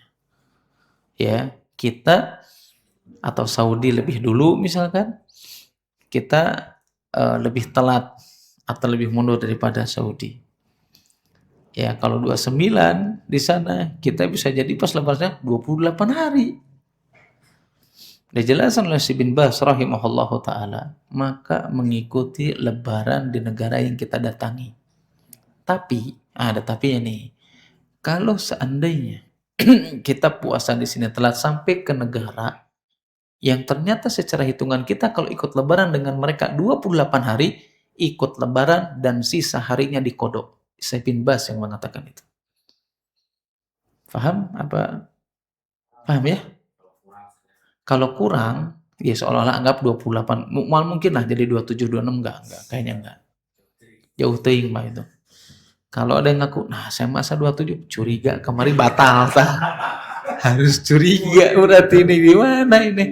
Ya, kita atau Saudi lebih dulu misalkan, kita lebih telat atau lebih mundur daripada Saudi. Ya, kalau 29 di sana, kita bisa jadi pas lebarannya 28 hari. Dijelaskan oleh Si bin Baz rahimahullahu taala, maka mengikuti lebaran di negara yang kita datangi. Tapi, ada tapinya nih. Kalau seandainya kita puasa di sini telat sampai ke negara yang ternyata secara hitungan kita kalau ikut lebaran dengan mereka 28 hari, ikut lebaran dan sisa harinya dikodok. Syekh bin Baz yang mengatakan itu. Paham apa? Paham ya? Kalau kurang, ya seolah-olah anggap 28, mungkin lah jadi 27, 26, enggak, kayaknya enggak. Jauh teuing mah itu. Kalau ada yang ngaku, nah saya masa 27, curiga kemarin batal tah. Harus curiga berarti ini gimana ini?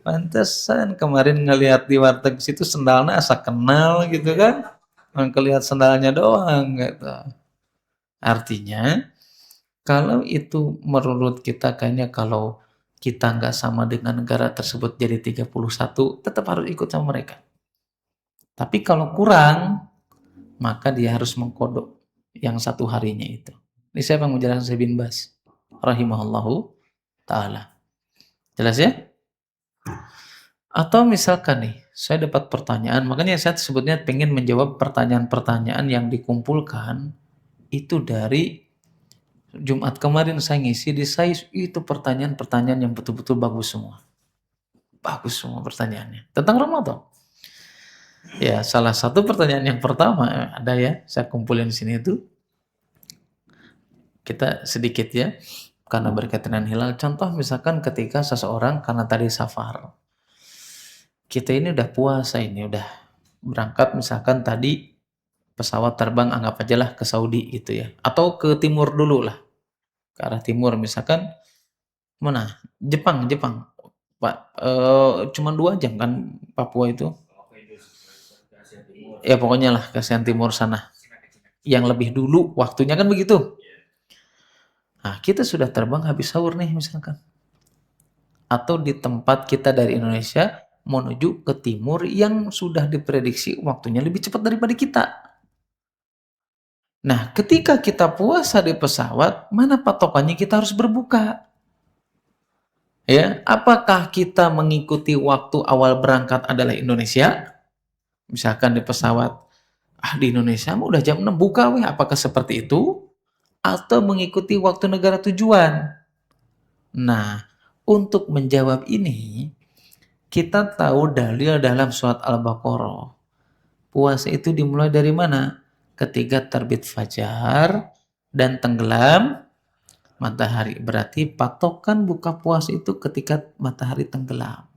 Pantesan kemarin ngelihat di warteg situ sendalnya asa kenal gitu kan. Ngelihat sendalnya doang gitu. Artinya kalau itu menurut kita kayaknya kalau kita nggak sama dengan negara tersebut jadi 31, tetap harus ikut sama mereka. Tapi kalau kurang, maka dia harus mengkodok yang satu harinya itu. Ini siapa yang menjelaskan Syekh bin Bas rahimahullahu taala. Jelas ya? Atau misalkan nih, saya dapat pertanyaan, makanya saya sebutnya pengen menjawab pertanyaan-pertanyaan yang dikumpulkan itu dari Jumat kemarin saya ngisi di saya itu pertanyaan-pertanyaan yang betul-betul bagus semua. Bagus semua pertanyaannya. Tentang Ramadan. Ya, salah satu pertanyaan yang pertama ada ya, saya kumpulin di sini itu. Kita sedikit ya, karena berkaitan dengan hilal. Contoh misalkan ketika seseorang karena tadi safar. Kita ini udah puasa ini, udah berangkat misalkan tadi pesawat terbang anggap aja lah ke Saudi gitu ya. Atau ke timur dulu lah. Ke arah timur misalkan mana? Jepang, Jepang. Pak, cuma 2 jam kan Papua itu. Ya pokoknya lah ke ASEAN Timur sana. Yang lebih dulu waktunya kan begitu. Nah, kita sudah terbang habis sahur nih misalkan. Atau di tempat kita dari Indonesia menuju ke timur yang sudah diprediksi waktunya lebih cepat daripada kita. Nah, ketika kita puasa di pesawat, mana patokannya kita harus berbuka? Ya, apakah kita mengikuti waktu awal berangkat adalah Indonesia? Misalkan di pesawat, di Indonesia udah jam 6 buka weh, apakah seperti itu? Atau mengikuti waktu negara tujuan? Nah, untuk menjawab ini, kita tahu dalil dalam surat Al-Baqarah. Puasa itu dimulai dari mana? Ketika terbit fajar dan tenggelam matahari. Berarti patokan buka puasa itu ketika matahari tenggelam.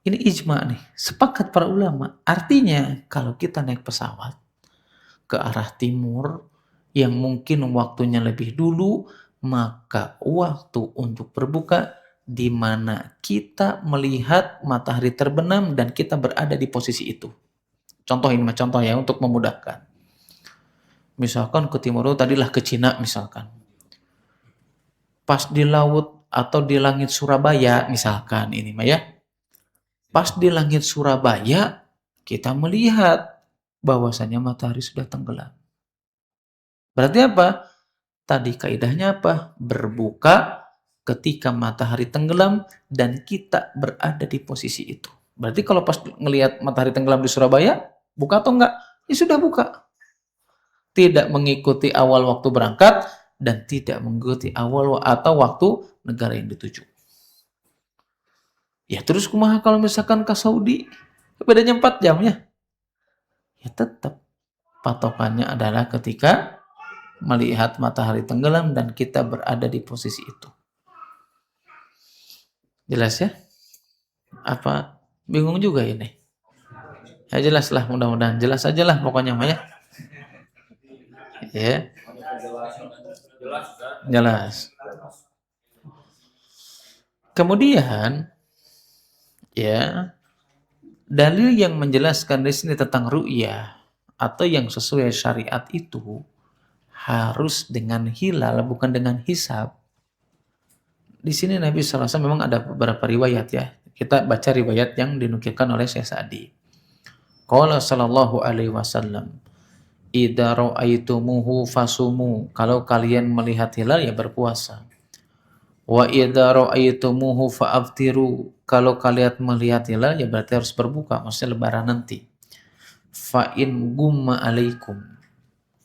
Ini ijma nih, sepakat para ulama. Artinya kalau kita naik pesawat ke arah timur yang mungkin waktunya lebih dulu, maka waktu untuk berbuka di mana kita melihat matahari terbenam dan kita berada di posisi itu. Contoh ini contoh ya untuk memudahkan. Misalkan ke timur tadilah ke Cina misalkan. Pas di laut atau di langit Surabaya misalkan ini mah ya. Pas di langit Surabaya kita melihat bahwasanya matahari sudah tenggelam. Berarti apa? Tadi kaidahnya apa? Berbuka ketika matahari tenggelam dan kita berada di posisi itu. Berarti kalau pas ngelihat matahari tenggelam di Surabaya, buka atau enggak? Ya sudah buka. Tidak mengikuti awal waktu berangkat dan tidak mengikuti awal atau waktu negara yang dituju. Ya terus kumaha kalau misalkan ke Saudi? Bedanya 4 jam ya. Ya tetap patokannya adalah ketika melihat matahari tenggelam dan kita berada di posisi itu. Jelas ya? Apa bingung juga ini? Ya jelas lah, mudah-mudahan jelas aja lah pokoknya Maya. Ya. Jelas. Kemudian ya, dalil yang menjelaskan di sini tentang ru'yah atau yang sesuai syariat itu harus dengan hilal bukan dengan hisab. Di sini Nabi SAW memang ada beberapa riwayat ya. Kita baca riwayat yang dinukilkan oleh Syekh Sa'di. Qala sallallahu alaihi wasallam, "Idza ra'aitumuhu fasumu." Kalau kalian melihat hilal ya berpuasa. Wa idza ra'aitumuhu fa'aftiru. Kalau kalian melihat hilal ya berarti harus berbuka, maksudnya lebaran nanti. Fa in gumma alaikum.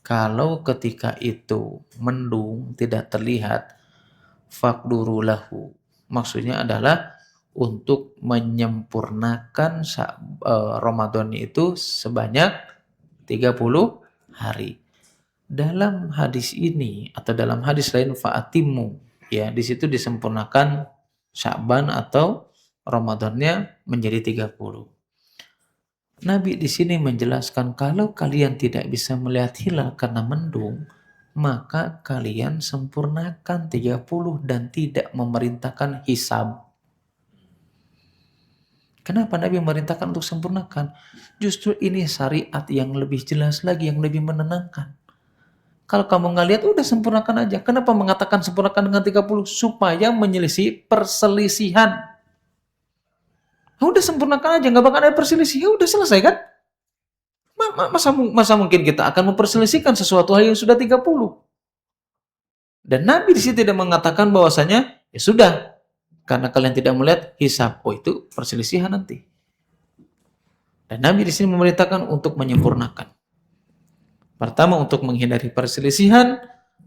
Kalau ketika itu mendung tidak terlihat, faqduru lahu. Maksudnya adalah untuk menyempurnakan Ramadan itu sebanyak 30 hari. Dalam hadis ini atau dalam hadis lain fa'atimu, ya di situ disempurnakan Sya'ban atau Ramadannya menjadi 30. Nabi di sini menjelaskan kalau kalian tidak bisa melihat hilal karena mendung, maka kalian sempurnakan 30 dan tidak memerintahkan hisab. Kenapa Nabi memerintahkan untuk sempurnakan? Justru ini syariat yang lebih jelas lagi, yang lebih menenangkan. Kalau kamu nggak lihat, udah sempurnakan aja. Kenapa mengatakan sempurnakan dengan 30? Supaya menyelisih perselisihan. Udah sempurnakan aja, nggak bakal ada perselisihan. Udah selesai kan? Masa mungkin kita akan memperselisihkan sesuatu hal yang sudah 30? Dan Nabi di sini tidak mengatakan bahwasanya, ya sudah, karena kalian tidak melihat hisab. Oh, itu perselisihan nanti. Dan Nabi di sini memerintahkan untuk menyempurnakan. Pertama untuk menghindari perselisihan,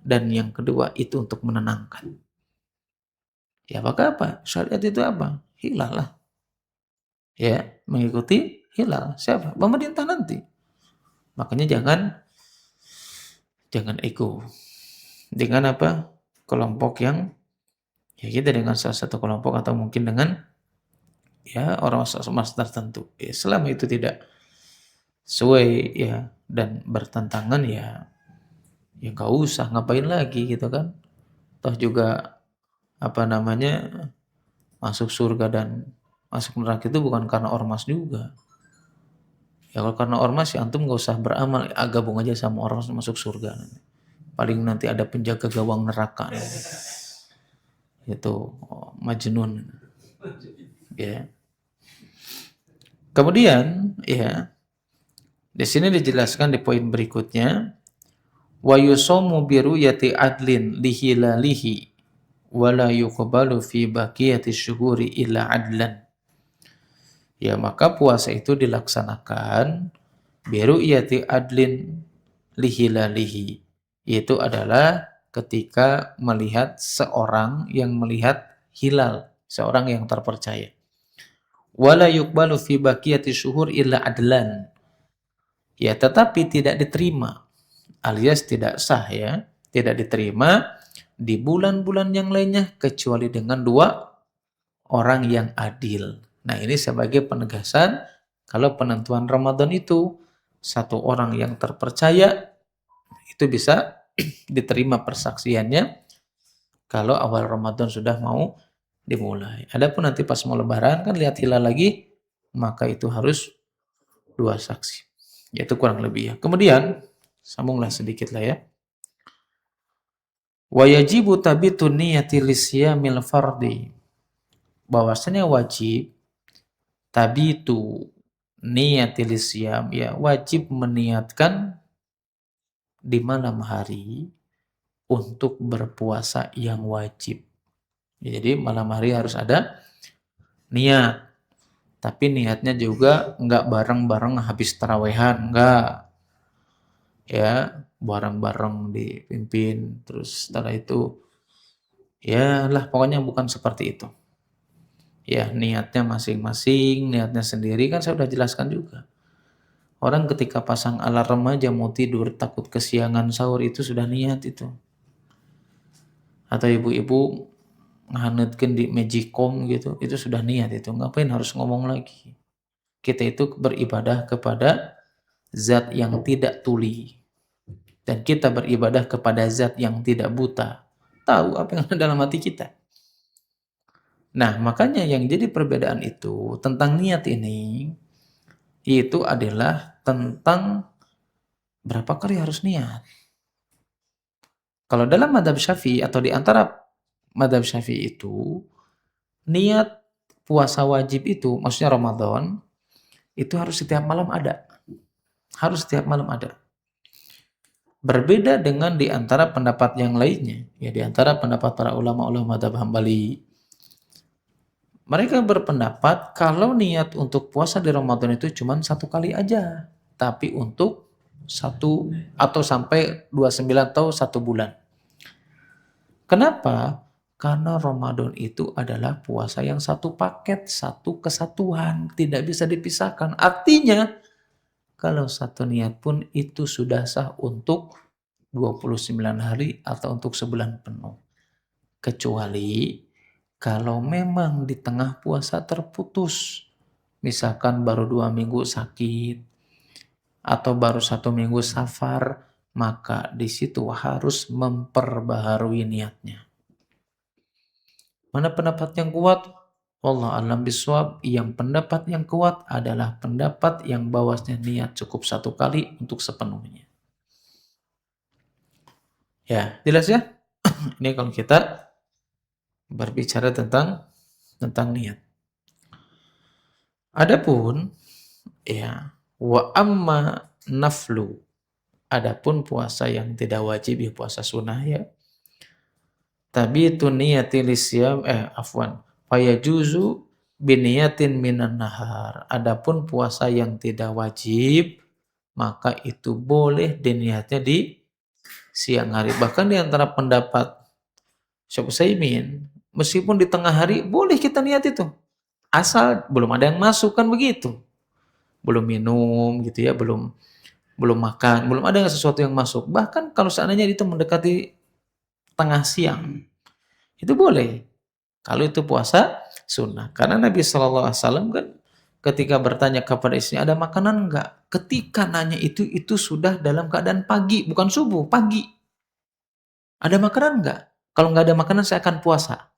dan yang kedua itu untuk menenangkan. Ya maka apa? Syariat itu apa? Hilal lah. Ya, mengikuti hilal. Siapa? Pemerintah nanti. Makanya jangan ego. Dengan apa? Kelompok yang ya kita dengan salah satu kelompok atau mungkin dengan ya orang mas tertentu. Ya, selama itu tidak sesuai ya dan bertentangan ya nggak usah ngapain lagi gitu kan. Toh juga apa namanya masuk surga dan masuk neraka itu bukan karena ormas juga. Ya kalau karena ormas ya antum nggak usah beramal, gabung aja sama ormas masuk surga. Paling nanti ada penjaga gawang neraka. Itu Majnun. Ya. Kemudian ya di sini dijelaskan di poin berikutnya wa yusomu biru yati adlin lihilalihi wala yuqbalu fi baqiyati syuhuri illa adlan. Ya maka puasa itu dilaksanakan biru yati adlin lihilalihi. Itu adalah ketika melihat seorang yang melihat hilal, seorang yang terpercaya. Wala yuqbalu fi baqiyati syuhur illa adlan. Ya, tetapi tidak diterima alias tidak sah ya, tidak diterima di bulan-bulan yang lainnya kecuali dengan dua orang yang adil. Nah, ini sebagai penegasan kalau penentuan Ramadan itu satu orang yang terpercaya itu bisa diterima persaksiannya kalau awal Ramadan sudah mau dimulai. Adapun nanti pas mau lebaran kan lihat hilal lagi, maka itu harus dua saksi. Yaitu kurang lebih ya. Kemudian sambunglah sedikit lah ya. Wa yajibu tabitu niyati lisyamil fardi. Bahwasanya wajib tabitu niyati lisyam ya wajib meniatkan di malam hari untuk berpuasa yang wajib. Jadi malam hari harus ada niat. Tapi niatnya juga enggak bareng-bareng habis tarawehan, enggak. Ya, bareng-bareng dipimpin terus setelah itu ya lah pokoknya bukan seperti itu. Ya, niatnya masing-masing, niatnya sendiri kan saya sudah jelaskan juga. Orang ketika pasang alarm aja mau tidur takut kesiangan sahur itu sudah niat itu. Atau ibu-ibu ngahanetkeun di magicom gitu, itu sudah niat itu. Ngapain harus ngomong lagi? Kita itu beribadah kepada zat yang tidak tuli. Dan kita beribadah kepada zat yang tidak buta. Tahu apa yang ada dalam hati kita. Nah, makanya yang jadi perbedaan itu tentang niat ini, itu adalah tentang berapa kali harus niat. Kalau dalam madhab syafi'i atau di antara madhab syafi'i itu, niat puasa wajib itu, maksudnya Ramadan, itu harus setiap malam ada. Harus setiap malam ada. Berbeda dengan di antara pendapat yang lainnya, ya di antara pendapat para ulama-ulama madhab Hambali. Mereka berpendapat kalau niat untuk puasa di Ramadan itu cuma satu kali aja, tapi untuk satu atau sampai 29 atau 1 bulan. Kenapa? Karena Ramadan itu adalah puasa yang satu paket, satu kesatuan, tidak bisa dipisahkan. Artinya, kalau satu niat pun itu sudah sah untuk 29 hari atau untuk sebulan penuh. Kecuali kalau memang di tengah puasa terputus misalkan baru 2 minggu sakit, atau baru 1 minggu safar, maka di situ harus memperbaharui niatnya. Mana pendapat yang kuat? Wallahu a'lam bishawab. Yang pendapat yang kuat adalah pendapat yang bahwasanya niat cukup 1 kali untuk sepenuhnya. Ya, jelas ya? Ini kalau kita berbicara tentang niat. Adapun ya, wa amma naflu. Adapun puasa yang tidak wajib ya puasa sunnah ya. Tabitu niyati lisyam afwan. Fayajuzu biniyatin minan nahar. Adapun puasa yang tidak wajib maka itu boleh diniatnya di siang hari. Bahkan di antara pendapat Syekh Utsaimin, meskipun di tengah hari boleh kita niat itu. Asal belum ada yang masuk kan begitu. Belum minum gitu ya, belum belum makan, belum ada sesuatu yang masuk. Bahkan kalau seandainya itu mendekati tengah siang, itu boleh. Kalau itu puasa sunnah. Karena Nabi SAW kan ketika bertanya kepada istrinya, ada makanan enggak? Ketika nanya itu sudah dalam keadaan pagi, bukan subuh, pagi. Ada makanan enggak? Kalau enggak ada makanan saya akan puasa.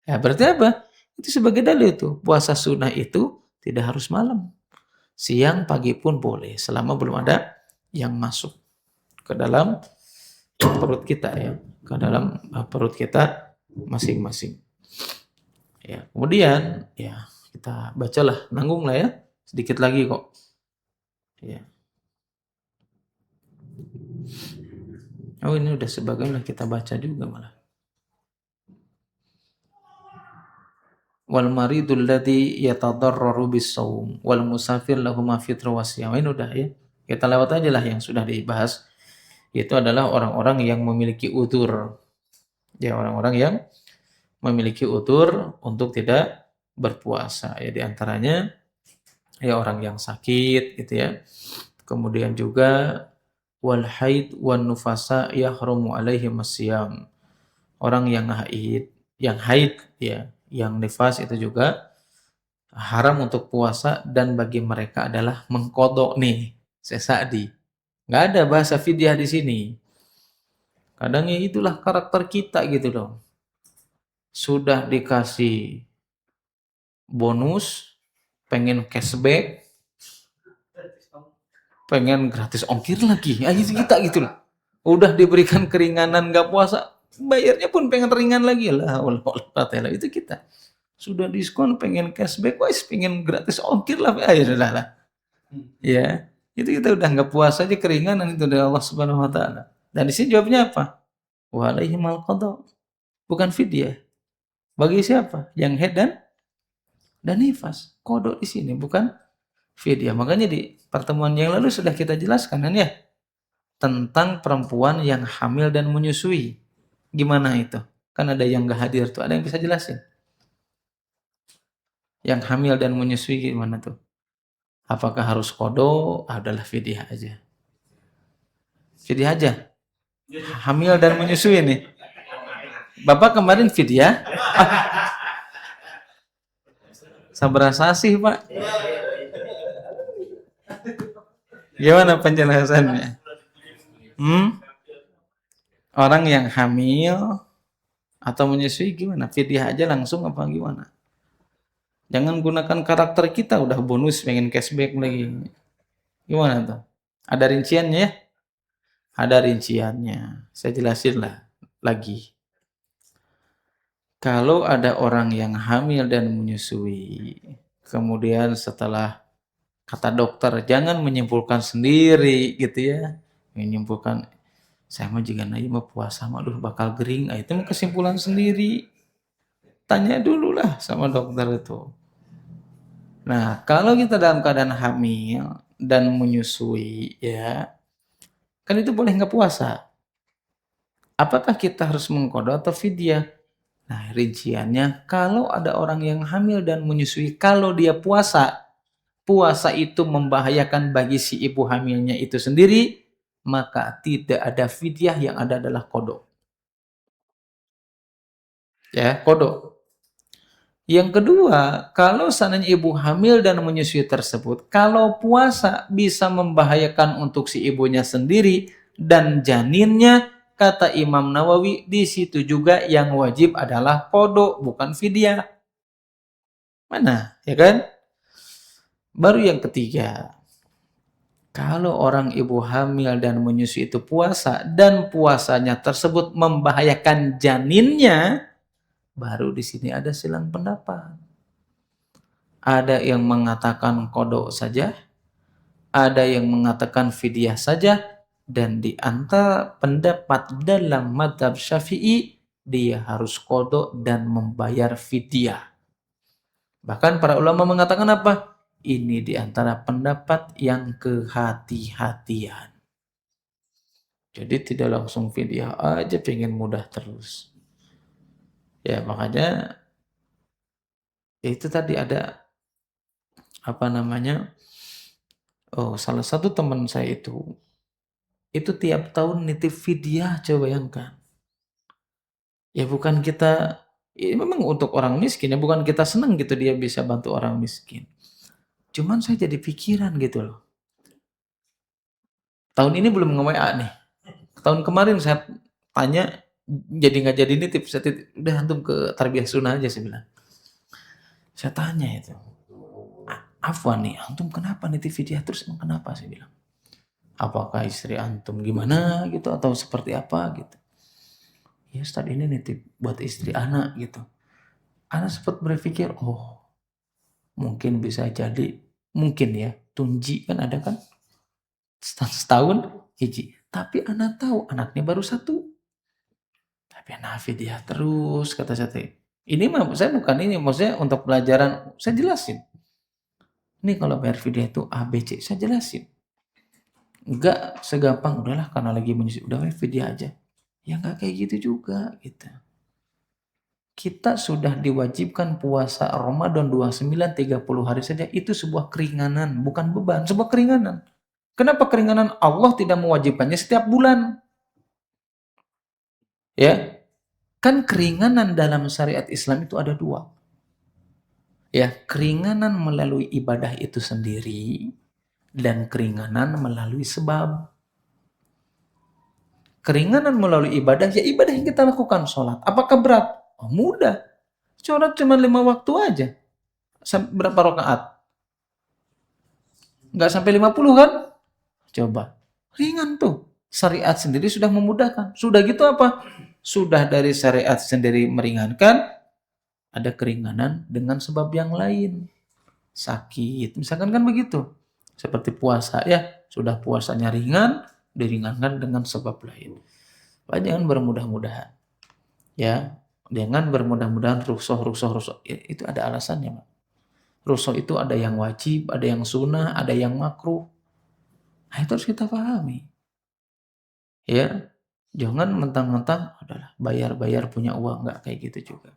Ya berarti apa? Itu sebagai dalil itu. Puasa sunnah itu tidak harus malam. Siang, pagi pun boleh. Selama belum ada yang masuk ke dalam perut kita ya. Ke dalam perut kita masing-masing. Ya, kemudian ya kita bacalah, nanggung lah ya. Sedikit lagi kok. Ya. Oh ini udah sebagian lah kita baca juga malah. Wal maridul ladzi yatadarraru bis-shaum wal musafir lahu ma fitru wasyam. Ini udah ya. Kita lewat aja lah yang sudah dibahas. Itu adalah orang-orang yang memiliki udzur. Ya, orang-orang yang memiliki udzur untuk tidak berpuasa. Ya di antaranya ya orang yang sakit gitu ya. Kemudian juga wal haid wan nufasa yahrumu alaihim asyam. Orang yang haid ya, yang nifas itu juga haram untuk puasa dan bagi mereka adalah mengkodok nih, sesadi. Nggak ada bahasa fidyah di sini. Kadang ya itulah karakter kita gitu loh. Sudah dikasih bonus, pengen cashback, pengen gratis ongkir lagi. Ya itu kita gitu loh. Udah diberikan keringanan nggak puasa, bayarnya pun pengen ringan lagi lah. Allah itu kita. Sudah diskon pengen cashback, wes pengen gratis ongkir lah. Ayo lah. Ya, itu kita udah nggak puasa aja keringanan itu dari Allah Subhanahu Wa Taala. Dan di sini jawabnya apa? Walaihimal qada. Bukan fidyah. Bagi siapa? Yang head dan nifas. Kodok di sini bukan fidyah. Makanya di pertemuan yang lalu sudah kita jelaskan kan ya tentang perempuan yang hamil dan menyusui. Gimana itu? Kan ada yang nggak hadir tuh. Ada yang bisa jelasin? Yang hamil dan menyusui gimana tuh? Apakah harus kodok? Adalah fidyah aja. Fidyah aja. Hamil dan menyusui nih. Bapak kemarin fidyah? Sabar sih Pak. Gimana penjelasannya? Orang yang hamil atau menyusui gimana? Fidyah aja langsung apa gimana? Jangan gunakan karakter kita udah bonus pengen cashback lagi. Gimana tuh? Ada rinciannya ya? Ada rinciannya. Saya jelasin lah lagi. Kalau ada orang yang hamil dan menyusui, kemudian setelah kata dokter jangan menyimpulkan sendiri gitu ya. Menyimpulkan saya mah juga nanya mau puasa mah bakal gering. Itu mah kesimpulan sendiri. Tanya dulu lah sama dokter itu. Nah, kalau kita dalam keadaan hamil dan menyusui ya, kan itu boleh nggak puasa. Apakah kita harus mengqadha atau fidyah? Nah, rinciannya kalau ada orang yang hamil dan menyusui, kalau dia puasa, puasa itu membahayakan bagi si ibu hamilnya itu sendiri, maka tidak ada fidyah, yang ada adalah qadha. Ya, qadha. Yang kedua, kalau seandainya ibu hamil dan menyusui tersebut, kalau puasa bisa membahayakan untuk si ibunya sendiri dan janinnya, kata Imam Nawawi, di situ juga yang wajib adalah qada, bukan fidyah. Mana, ya kan? Baru yang ketiga, kalau orang ibu hamil dan menyusui itu puasa dan puasanya tersebut membahayakan janinnya, baru di sini ada silang pendapat. Ada yang mengatakan qada saja, ada yang mengatakan fidyah saja, dan di antara pendapat dalam mazhab Syafi'i, dia harus qada dan membayar fidyah. Bahkan para ulama mengatakan apa? Ini di antara pendapat yang kehati-hatian. Jadi tidak langsung fidyah aja pengen mudah terus. Ya makanya itu tadi ada apa namanya? Oh, salah satu teman saya itu tiap tahun nitip fidyah, coba bayangkan. Ya bukan kita, ya memang untuk orang miskin ya, bukan kita senang gitu dia bisa bantu orang miskin. Cuman saya jadi pikiran gitu loh. Tahun ini belum nge-WA nih. Tahun kemarin saya tanya, jadi nggak jadi nitip, saya titip, udah antum ke tarbiyah sunnah aja saya bilang. Saya tanya itu, Afwan nih, antum kenapa nitip fidyah terus, emang kenapa saya bilang. Apakah istri antum gimana gitu atau seperti apa gitu. Ya Ustaz ini nitip buat istri anak gitu. Anak sempat berpikir, oh mungkin bisa jadi, mungkin ya, tunji kan ada kan, setahun hiji. Tapi anak tahu anaknya baru satu. Tapi anak fidyah terus, kata saya. Ini mah saya bukan ini, maksudnya untuk pelajaran, saya jelasin. Ini kalau bayar fidyah itu A, B, C, saya jelasin. Enggak segampang, udahlah karena lagi menyusui, udah fidyah aja. Ya enggak kayak gitu juga, gitu. Kita sudah diwajibkan puasa Ramadan 29 30 hari saja, itu sebuah keringanan, bukan beban, sebuah keringanan. Kenapa keringanan? Allah tidak mewajibkannya setiap bulan. Ya, kan keringanan dalam syariat Islam itu ada dua. Ya, keringanan melalui ibadah itu sendiri dan keringanan melalui sebab. Keringanan melalui ibadah, ya ibadah yang kita lakukan, sholat. Apakah berat? Oh, mudah. Sholat cuma 5 waktu aja. Berapa rakaat? Nggak sampai 50 kan? Coba. Ringan tuh. Syariat sendiri sudah memudahkan. Sudah gitu apa? Sudah dari syariat sendiri meringankan, ada keringanan dengan sebab yang lain. Sakit, misalkan kan begitu. Seperti puasa ya, sudah puasanya ringan, diringankan dengan sebab lain. Pak, jangan bermudah-mudahan. Ya, jangan bermudah-mudahan rusuh. Ya, itu ada alasannya, Pak. Rusuh itu ada yang wajib, ada yang sunnah, ada yang makruh. Nah, itu harus kita pahami. Ya, jangan mentang-mentang adalah bayar-bayar punya uang, nggak kayak gitu juga.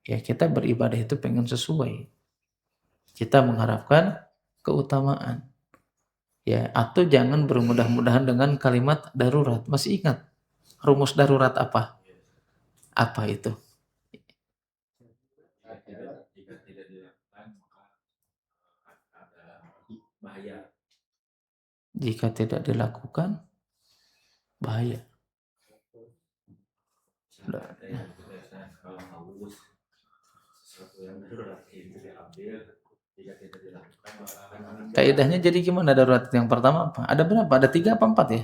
Ya, kita beribadah itu pengen sesuai. Kita mengharapkan keutamaan. Ya, atau jangan bermudah-mudahan dengan kalimat darurat. Masih ingat rumus darurat apa? Apa itu? Jika tidak dilakukan, bahaya. Kaidahnya jadi gimana darurat yang pertama apa? Ada berapa? Ada 3 apa 4 ya?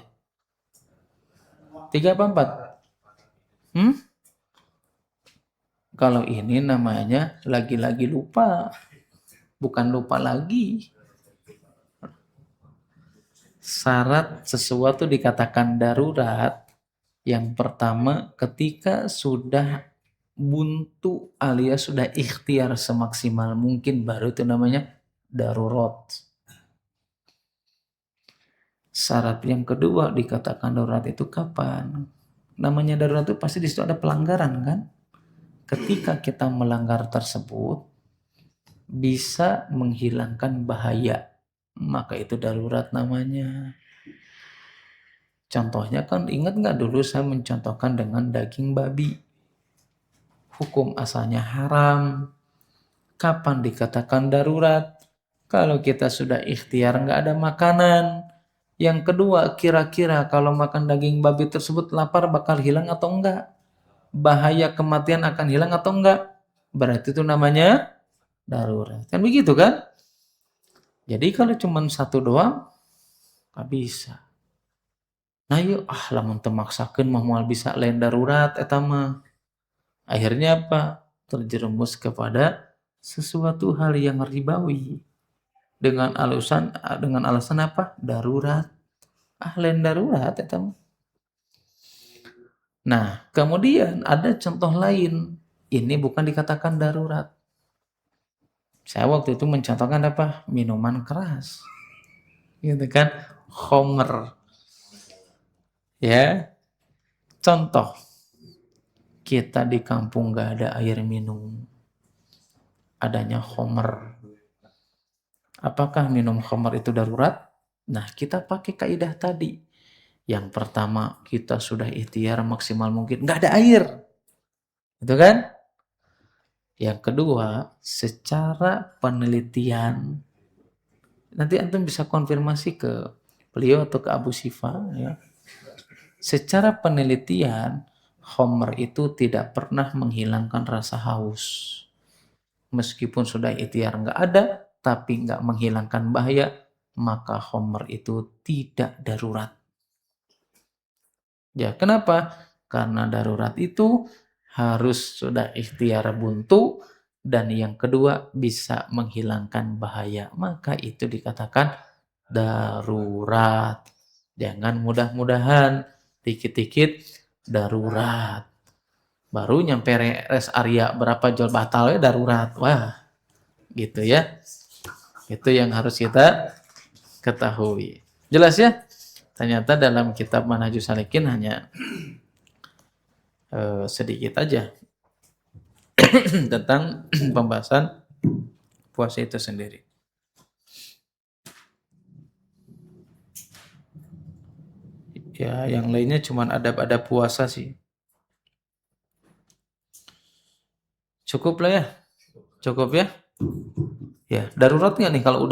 3 apa 4? Hmm? Kalau ini namanya lagi-lagi lupa. Bukan lupa lagi. Syarat sesuatu dikatakan darurat, yang pertama ketika sudah buntu alias sudah ikhtiar semaksimal mungkin, baru itu namanya darurat. Syarat yang kedua dikatakan darurat itu kapan? Namanya darurat itu pasti di situ ada pelanggaran kan? Ketika kita melanggar tersebut bisa menghilangkan bahaya, maka itu darurat namanya. Contohnya kan ingat nggak dulu saya mencontohkan dengan daging babi. Hukum asalnya haram. Kapan dikatakan darurat? Kalau kita sudah ikhtiar nggak ada makanan. Yang kedua, kira-kira kalau makan daging babi tersebut lapar bakal hilang atau enggak? Bahaya kematian akan hilang atau enggak? Berarti itu namanya darurat. Kan begitu kan? Jadi kalau cuma satu doang, nggak bisa. Nah yuk, lamun teu maksakeun mah moal bisa lain darurat eta mah. Akhirnya apa? Terjerumus kepada sesuatu hal yang ribawi dengan alasan apa? Darurat. Lain darurat eta mah. Nah, kemudian ada contoh lain. Ini bukan dikatakan darurat. Saya waktu itu mencontohkan apa? Minuman keras. Gitu kan? Homer. Ya, contoh. Kita di kampung gak ada air minum. Adanya homer. Apakah minum homer itu darurat? Nah, kita pakai kaidah tadi. Yang pertama, kita sudah ikhtiar maksimal mungkin. Nggak ada air. Gitu kan? Yang kedua, secara penelitian, nanti antum bisa konfirmasi ke beliau atau ke Abu Sifa. Ya. Secara penelitian, homer itu tidak pernah menghilangkan rasa haus. Meskipun sudah ikhtiar nggak ada, tapi nggak menghilangkan bahaya, maka homer itu tidak darurat. Ya, kenapa? Karena darurat itu harus sudah ikhtiar buntu dan yang kedua bisa menghilangkan bahaya. Maka itu dikatakan darurat. Jangan mudah-mudahan dikit-dikit darurat. Baru nyampe rest area berapa jol batal ya darurat. Wah, gitu ya. Itu yang harus kita ketahui. Jelas ya? Ternyata dalam kitab Manhajus Salikin hanya sedikit aja tentang pembahasan puasa itu sendiri. Ya, yang lainnya cuma ada puasa sih. Cukup lah ya. Cukup ya. Ya, darurat nggak nih kalau udah